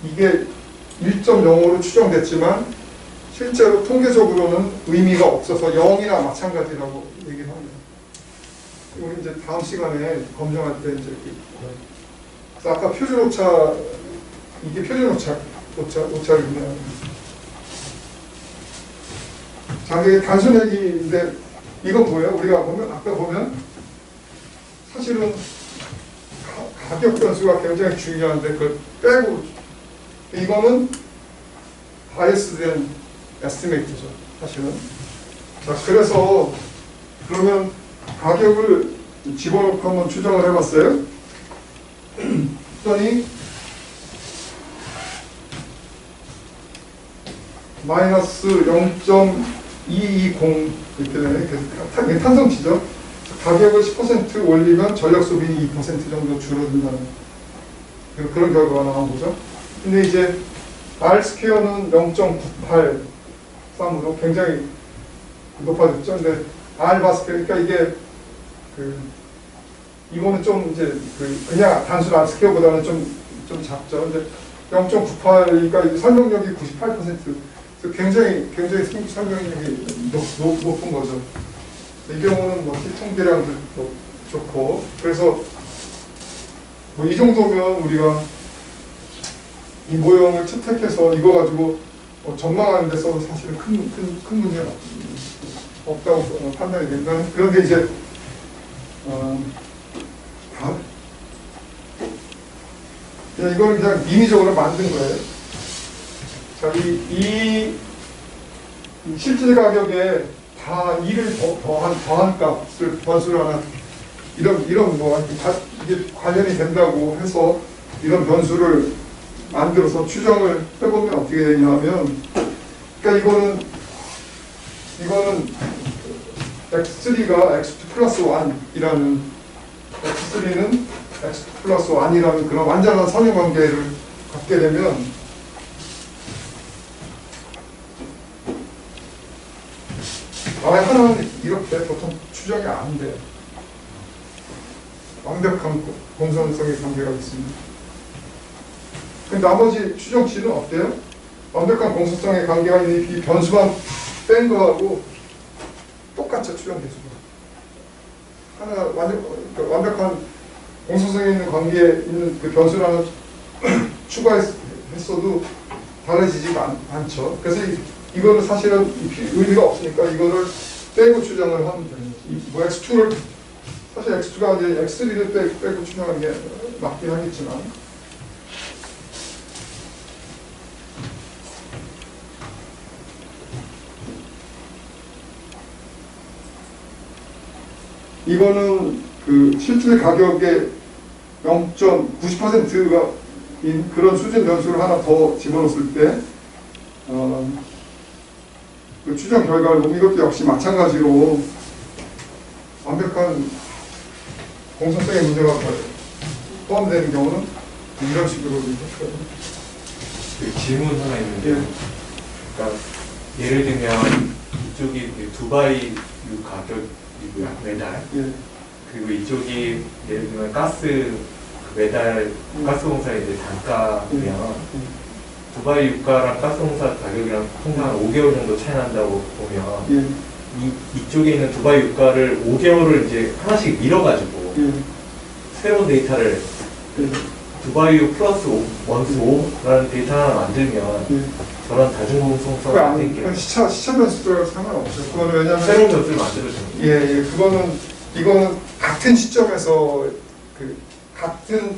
S1: 이게 1.05로 추정됐지만 실제로 통계적으로는 의미가 없어서 0이나 마찬가지라고 얘기를 합니다. 우리 이제 다음 시간에 검증할 때 이제 그래서 아까 표준 오차 이게 표준 오차를 의미하는 자, 이게 단순 얘기인데 이건 뭐예요? 우리가 아까 보면 사실은 가격 변수가 굉장히 중요한데 그걸 빼고 이거는 바이어스된 에스티메이트죠. 사실은. 자, 그래서 그러면 가격을 집어넣고 한번 추정을 해봤어요. 그랬더니 마이너스 0.220 이렇게 되네. 이게 탄성치죠. 가격을 10% 올리면 전력 소비는 2% 정도 줄어든다는 그런 결과가 나온 거죠. 근데 이제 R스퀘어는 0.983으로 굉장히 높아졌죠. 근데 R바스퀘어, 그러니까 이게 이거는 좀 이제 그냥 단순 R스퀘어보다는 좀 작죠. 근데 0.98이니까 설명력이 98%. 굉장히 설명력이 높은 거죠. 이 경우는 T통계량도 좋고, 그래서 이 정도면 우리가 이 모형을 채택해서 이거 가지고 전망하는 데 써도 사실은 큰 문제가 없다고 판단이 됩니다. 그런데 이제 이거는 그냥 임의적으로 만든 거예요. 자, 이 실질 가격에 다 2를 더한 값을 변수를 하나 이런 뭐 이게 관련이 된다고 해서 이런 변수를 만들어서 추정을 해보면 어떻게 되냐면, 그러니까 이거는 x3가 x2 플러스 1이라는, x3는 x2 플러스 1이라는 그런 완전한 선행관계를 갖게 되면 하나는 이렇게 보통 추정이 안 돼. 완벽한 공산성의 관계가 있습니다. 나머지 추정치는 어때요? 완벽한 공산성의 관계가 있는 이 변수만 뺀 거하고 똑같죠, 추정 개수가. 하나 완벽한 공산성이 있는 관계에 있는 그 변수를 하나 추가했어도 달라지지가 않죠. 그래서 이거는 사실은 의미가 없으니까 이거를 빼고 추정을 하면 됩니다. 뭐 x2를 사실 x2가 이제 x3를 빼고 추정하는 게 맞긴 하겠지만, 이거는 그 실질 가격의 0.90%가 인 그런 수준 변수를 하나 더 집어넣었을 때 그 추정 결과를 보면 이것도 역시 마찬가지로 완벽한 공산성의 문제가 포함되는 경우는 이런 식으로 이렇게.
S2: 질문 하나 있는데요.
S1: 예.
S2: 그러니까 예를 들면 이쪽이 두바이유 가격이고요, 매달.
S1: 예.
S2: 그리고 이쪽이 예를 들면 가스 매달 가스공사의 이제 단가면 두바이 유가랑 가스공사 가격이랑 통상 한 5개월 정도 차이 난다고 보면
S1: 예.
S2: 이쪽에 있는 두바이 유가를 5개월을 이제 하나씩 밀어가지고 새로운 데이터를 두바이유 플러스 원수 5라는 데이터 하나 만들면 저런 다중공성성이 안 생겨요.
S1: 시차 변수랑 상관없어요. 그거는 왜냐하면
S2: 새로운 변수를 만들어주는 거예요.
S1: 예, 이거는 같은 시점에서 같은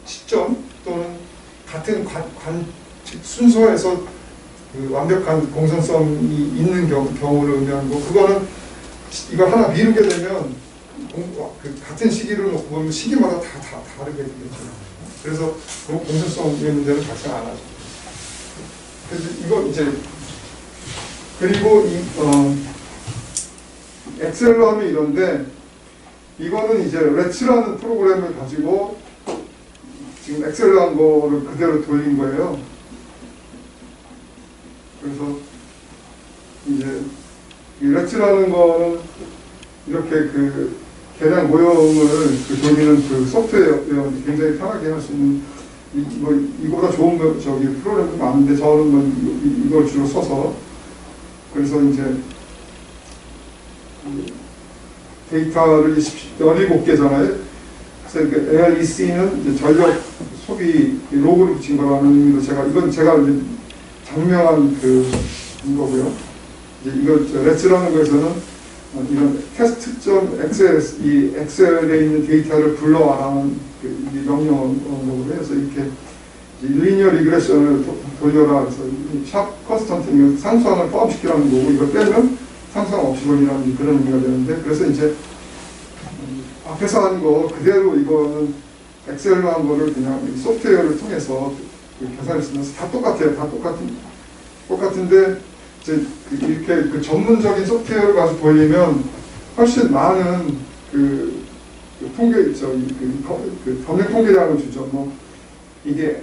S1: 시점 또는 같은 순서에서 완벽한 공산성이 있는 경우를 의미하는 거. 그거는 이걸 하나 미루게 되면 같은 시기를 놓고 보면 시기마다 다 다르게 되겠죠. 그래서 공산성의 문제는 발생 안 하죠. 그래서 이거 이제 그리고 엑셀로 하면 이런데, 이거는 이제 레츠라는 프로그램을 가지고 지금 엑셀로 한 거를 그대로 돌린 거예요. 그래서 이제 이 레츠라는 거는 이렇게 계량 모형을 돌리는 소프트웨어 굉장히 편하게 할 수 있는 이거보다 좋은 프로그램도 많은데 저는 이걸 주로 써서, 그래서 이제 데이터를 17개잖아요. 그래서 ALEC는 이제 전력 소비 로그를 붙인 거라는 의미로 이건 제가 이제 장명한 거고요. 이제 이거 레츠라는 거에서는 이런 test.xls 이 엑셀에 있는 데이터를 불러와라는 명령어로 해서 이렇게 리니어 리그레션을 돌려라. 그래서 샵 컨스턴트 상수항을 포함시키라는 거고, 이걸 빼면 상수항 없이 돌리라는 그런 의미가 되는데, 그래서 이제 앞에서 한 거 그대로 이거는 엑셀로 한 거를 그냥 소프트웨어를 통해서 계산을 쓰면서 다 똑같아요. 다 똑같은데 이제 이렇게 전문적인 소프트웨어를 가지고 돌리면 훨씬 많은 통계 검색 통계량을 주죠. 뭐 이게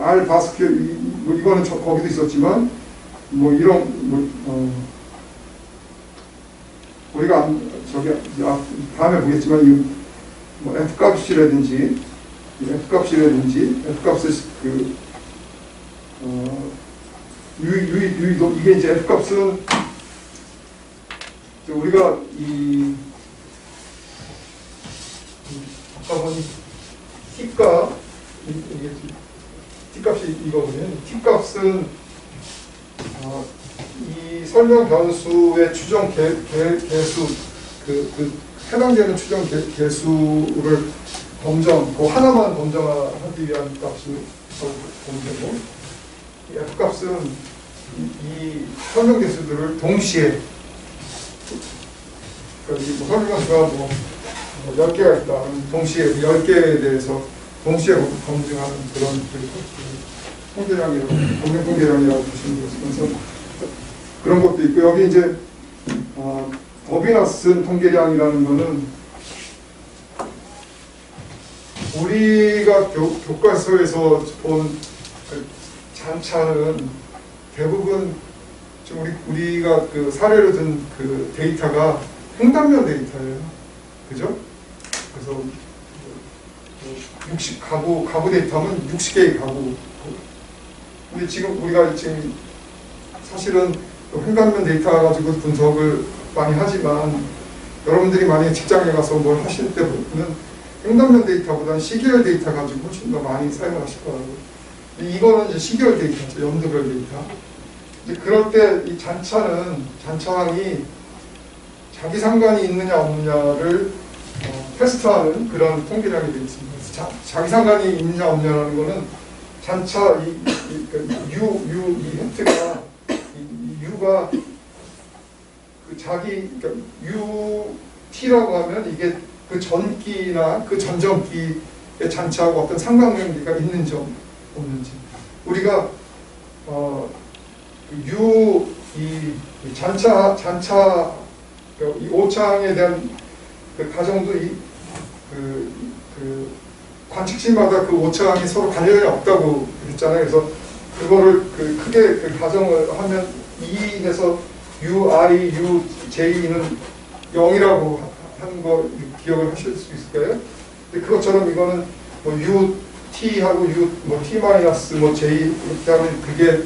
S1: R 바스켓 이거는 거기도 있었지만 뭐 이런 우리가 다음에 보겠지만 뭐 F 값이라든지 F 값을 이게 이제 F 값은 우리가 T가 T값이 이거거든요. T값은 이 설명 변수의 추정 개수 해당되는 추정 개수를 그 하나만 검정하기 위한 값을 보면 되고, 이 F 값은 이 설명 개수들을 동시에 그러니까 뭐 설명 개수가 뭐 10개가 있다. 동시에 10개에 대해서 동시에 검증하는 그런 통계량이라고 검증 통계량이라고 보시면 되면서 그런 것도 있고 여기 이제 법이나 쓴 통계량이라는 거는 우리가 교과서에서 본 그 잔차는 대부분 좀 우리가 그 사례로 든 그 데이터가 횡단면 데이터예요. 그죠? 그래서 60 가구 데이터는 60개의 가구. 근데 지금 우리가 지금 사실은 횡단면 데이터 가지고 분석을 많이 하지만 여러분들이 만약에 직장에 가서 뭘 하실 때 보면 횡단면 데이터보다는 시계열 데이터 가지고 훨씬 더 많이 사용을 하실 거라고요. 이거는 이제 시계열 데이터죠. 연도별 데이터. 이제 그럴 때 이 잔차항이 자기 상관이 있느냐 없느냐를 테스트하는 그런 통계량이 되어 있습니다. 그래서 자기 상관이 있느냐 없느냐라는 거는 잔차 이 힌트가 U가 그 자기 그러니까 UT라고 하면 이게 그 전기나 그 전전기의 잔차하고 어떤 상관관계가 있는지 없는지 우리가 이 잔차 이 오차항에 대한 그 가정도 그 관측지마다 그 오차항이 서로 관련이 없다고 했잖아요. 그래서 그거를 그 크게 그 가정을 하면 E에서 UI, UJ는 0이라고 하는 거 기억을 하실 수 있을까요? 근데 그것처럼 이거는 뭐 UT하고 뭐 T 마이너스 뭐 J 이렇게 하면 그게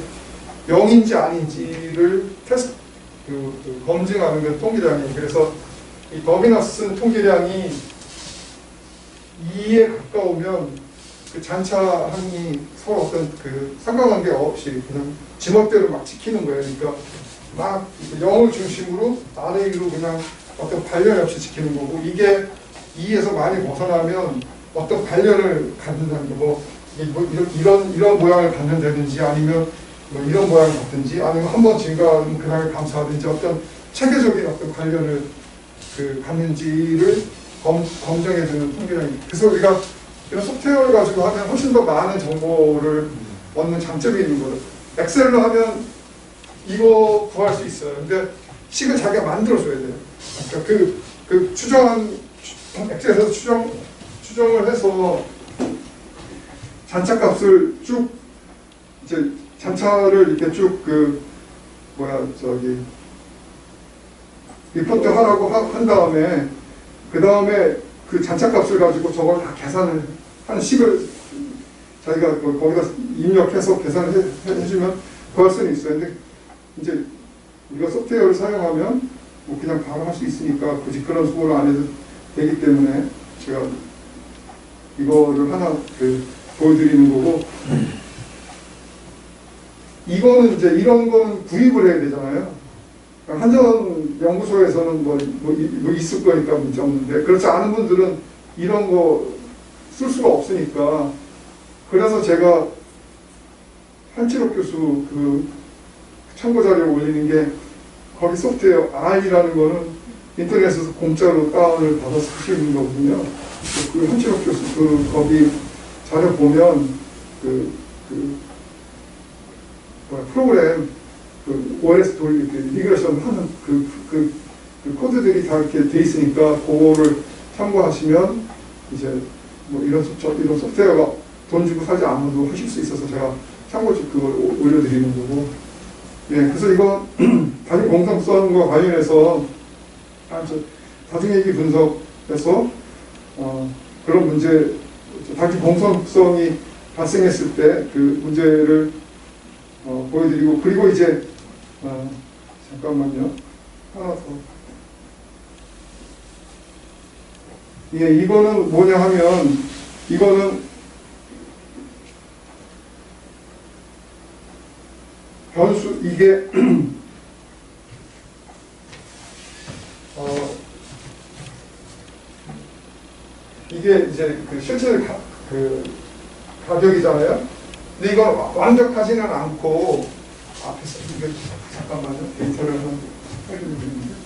S1: 0인지 아닌지를 테스트 검증하는 그 통계량이에요. 그래서 이 더비나 쓴 통계량이 2에 가까우면 그 잔차항이 서로 어떤 그 상관관계 없이 그냥 지멋대로 막 지키는 거예요. 그러니까 막 0을 중심으로 아래 위로 그냥 어떤 관련 없이 지키는 거고 이게 2에서 많이 벗어나면 어떤 관련을 갖는다는 거, 이런 모양을 갖는다든지 아니면 뭐 이런 모양을 갖든지 아니면 한번 증가하면 그 다음에 감소하든지 어떤 체계적인 어떤 관련을 갖는지를 검증해주는 통계량입니다. 그래서 우리가 이런 소프트웨어를 가지고 하면 훨씬 더 많은 정보를 얻는 장점이 있는 거죠. 엑셀로 하면 이거 구할 수 있어요. 근데 식을 자기가 만들어줘야 돼요. 그러니까 그 추정한 엑셀에서 추정을 해서 잔차값을 쭉 이제 잔차를 이렇게 쭉 리포트 하라고 한 다음에 그 다음에 그 잔차값을 가지고 저걸 다 계산을 한 식을 자기가 거기다 입력해서 계산을 해주면 구할 수는 있어요. 근데 이제 우리가 소프트웨어를 사용하면 뭐 그냥 바로 할 수 있으니까 굳이 그런 수고를 안 해도 되기 때문에 제가 이거를 하나 보여드리는 거고 이거는 이제 이런 거는 구입을 해야 되잖아요. 한전 연구소에서는 뭐 있을 거니까 문제 없는데 그렇지 않은 분들은 이런 거 쓸 수가 없으니까 그래서 제가 한치록 교수 그 참고 자료 올리는 게 거기 소프트웨어 R이라는 거는 인터넷에서 공짜로 다운을 받아서 쓰시는 거거든요. 그 한치록 교수 거기 자료 보면 프로그램 OS 리그레이션 하는 그 코드들이 다 이렇게 돼 있으니까 그거를 참고하시면 이제 뭐 이런 소프트웨어가 돈 주고 사지 않아도 하실 수 있어서 제가 참고 그걸 올려드리는 거고. 예, 그래서 이거 다중 공성성과 관련해서 다중얘기 분석에서 그런 문제 다중 공성성이 발생했을 때 그 문제를 보여드리고 그리고 이제 잠깐만요. 하나 더. 예, 이거는 뭐냐 하면 이거는 변수 이게 이게 이제 그 실제 가격이잖아요. 근데 이건 완벽하지는 않고 앞에서 이게 잠깐만요. 데이터를 하나 해드리는데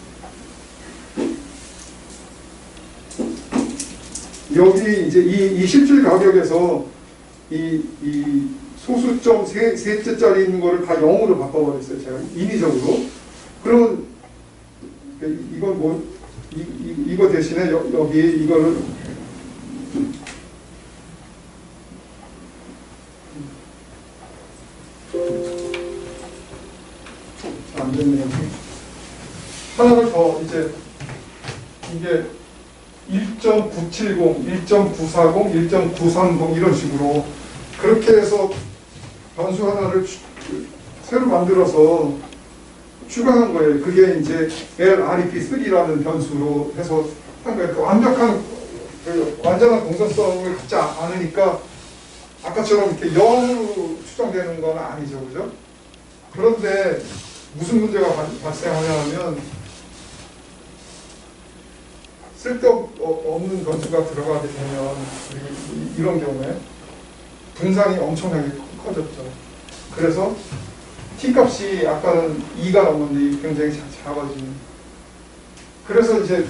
S1: 여기 이제 이 실질 가격에서 이 소수점 셋째짜리 있는 거를 다 0으로 바꿔버렸어요. 제가 인위적으로. 그러면 이건 뭐 이거 대신에 여기 이거를 안 됐네요. 하나를 더 이제 이게 1.970, 1.940, 1.930 이런 식으로 그렇게 해서 변수 하나를 새로 만들어서 추가한 거예요. 그게 이제 LREP3라는 변수로 해서 한 거예요. 그 완벽한 완전한 공정성을 갖지 않으니까 아까처럼 이렇게 0으로 추정되는 건 아니죠, 그죠? 그런데 무슨 문제가 발생하냐면 쓸데없는 변수가 들어가게 되면 이런 경우에 분산이 엄청나게 커졌죠. 그래서 T값이 아까는 2가 넘었는데 굉장히 작아지는. 그래서 이제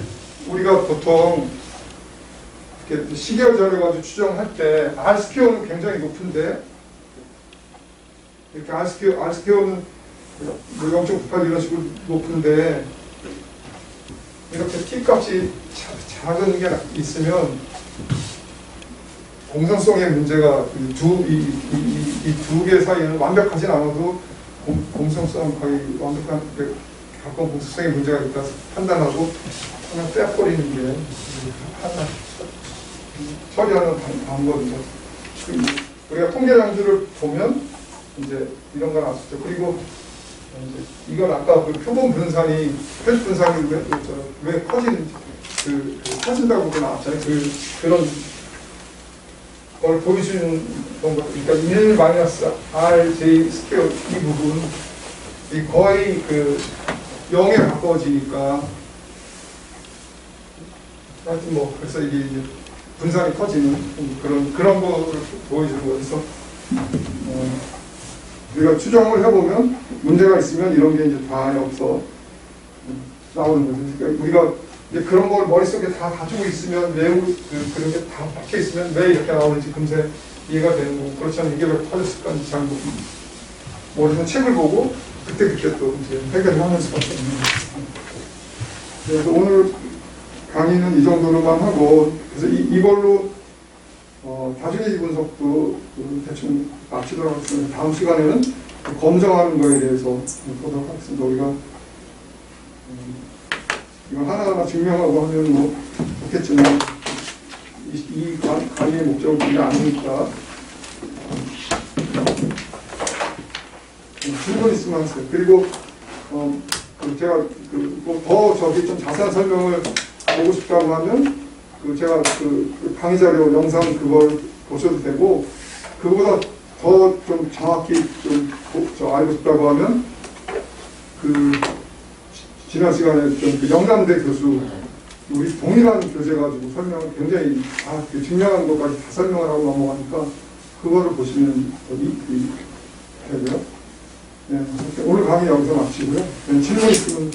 S1: 우리가 보통 이렇게 시계열 자료 가지고 추정할 때 R스퀘어는 굉장히 높은데 이렇게 R스퀘어는 0.98 이런 식으로 높은데 이렇게 T값이 작은 게 있으면 공정성의 문제가 이 두 개 사이에는 완벽하진 않아도 공정성 거의 완벽한 가까운 공정성의 문제가 있다 판단하고 그냥 빼버리는 게 하나 처리하는 방법이죠. 우리가 통계량수를 보면 이제 이런 걸 알 수 있죠. 그리고 이제 이건 아까 그 표본 분산이 표준 분산이 왜 커지는지 커진다고 나왔잖아요. 그런 걸 보여주는 건가. 그러니까 1 마이너스 RJ 스퀘어 이 부분 이 거의 0에 가까워지니까 하여튼 뭐 그래서 이게 이제 분산이 커지는 그런 거를 보여주는 거예요. 그래서 우리가 추정을 해보면 문제가 있으면 이런 게 이제 다 여기서 나오는 거죠. 그러니까 우리가 이제 그런 걸 머릿속에 다 가지고 있으면 매우 그런 게 다 박혀 있으면 왜 이렇게 나오는지 금세 이해가 되는 거고, 그렇지 않으면 이게 왜 터졌을까인지 잘 모르고 머릿속에 책을 보고 그때 또 이제 해결을 하는 수밖에 없는 거죠. 그래서 오늘 강의는 이 정도로만 하고, 그래서 이걸로 다중이지 분석도 대충 마치도록 하겠습니다. 다음 시간에는 검증하는 거에 대해서 보도록 하겠습니다. 우리가 이거 하나하나 증명하고 하면 뭐 좋겠지만 이 강의의 목적은 그게 아니니까 질문 있으면 하세요. 그리고 제가 더 저기 좀 자세한 설명을 보고 싶다고 하면 제가 강의 자료 영상 그걸 보셔도 되고, 그거보다 더 좀 정확히 좀 알고 싶다고 하면 지난 시간에 좀 영남대 교수 우리 동일한 교재 가지고 설명을 굉장히 증명한 것까지 다 설명을 하고 넘어가니까 그거를 보시면 되고요. 네, 오늘 강의 여기서 마치고요. 네, 질문 있으면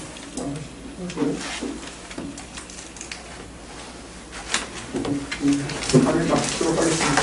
S1: 강의 마치도록 하겠습니다.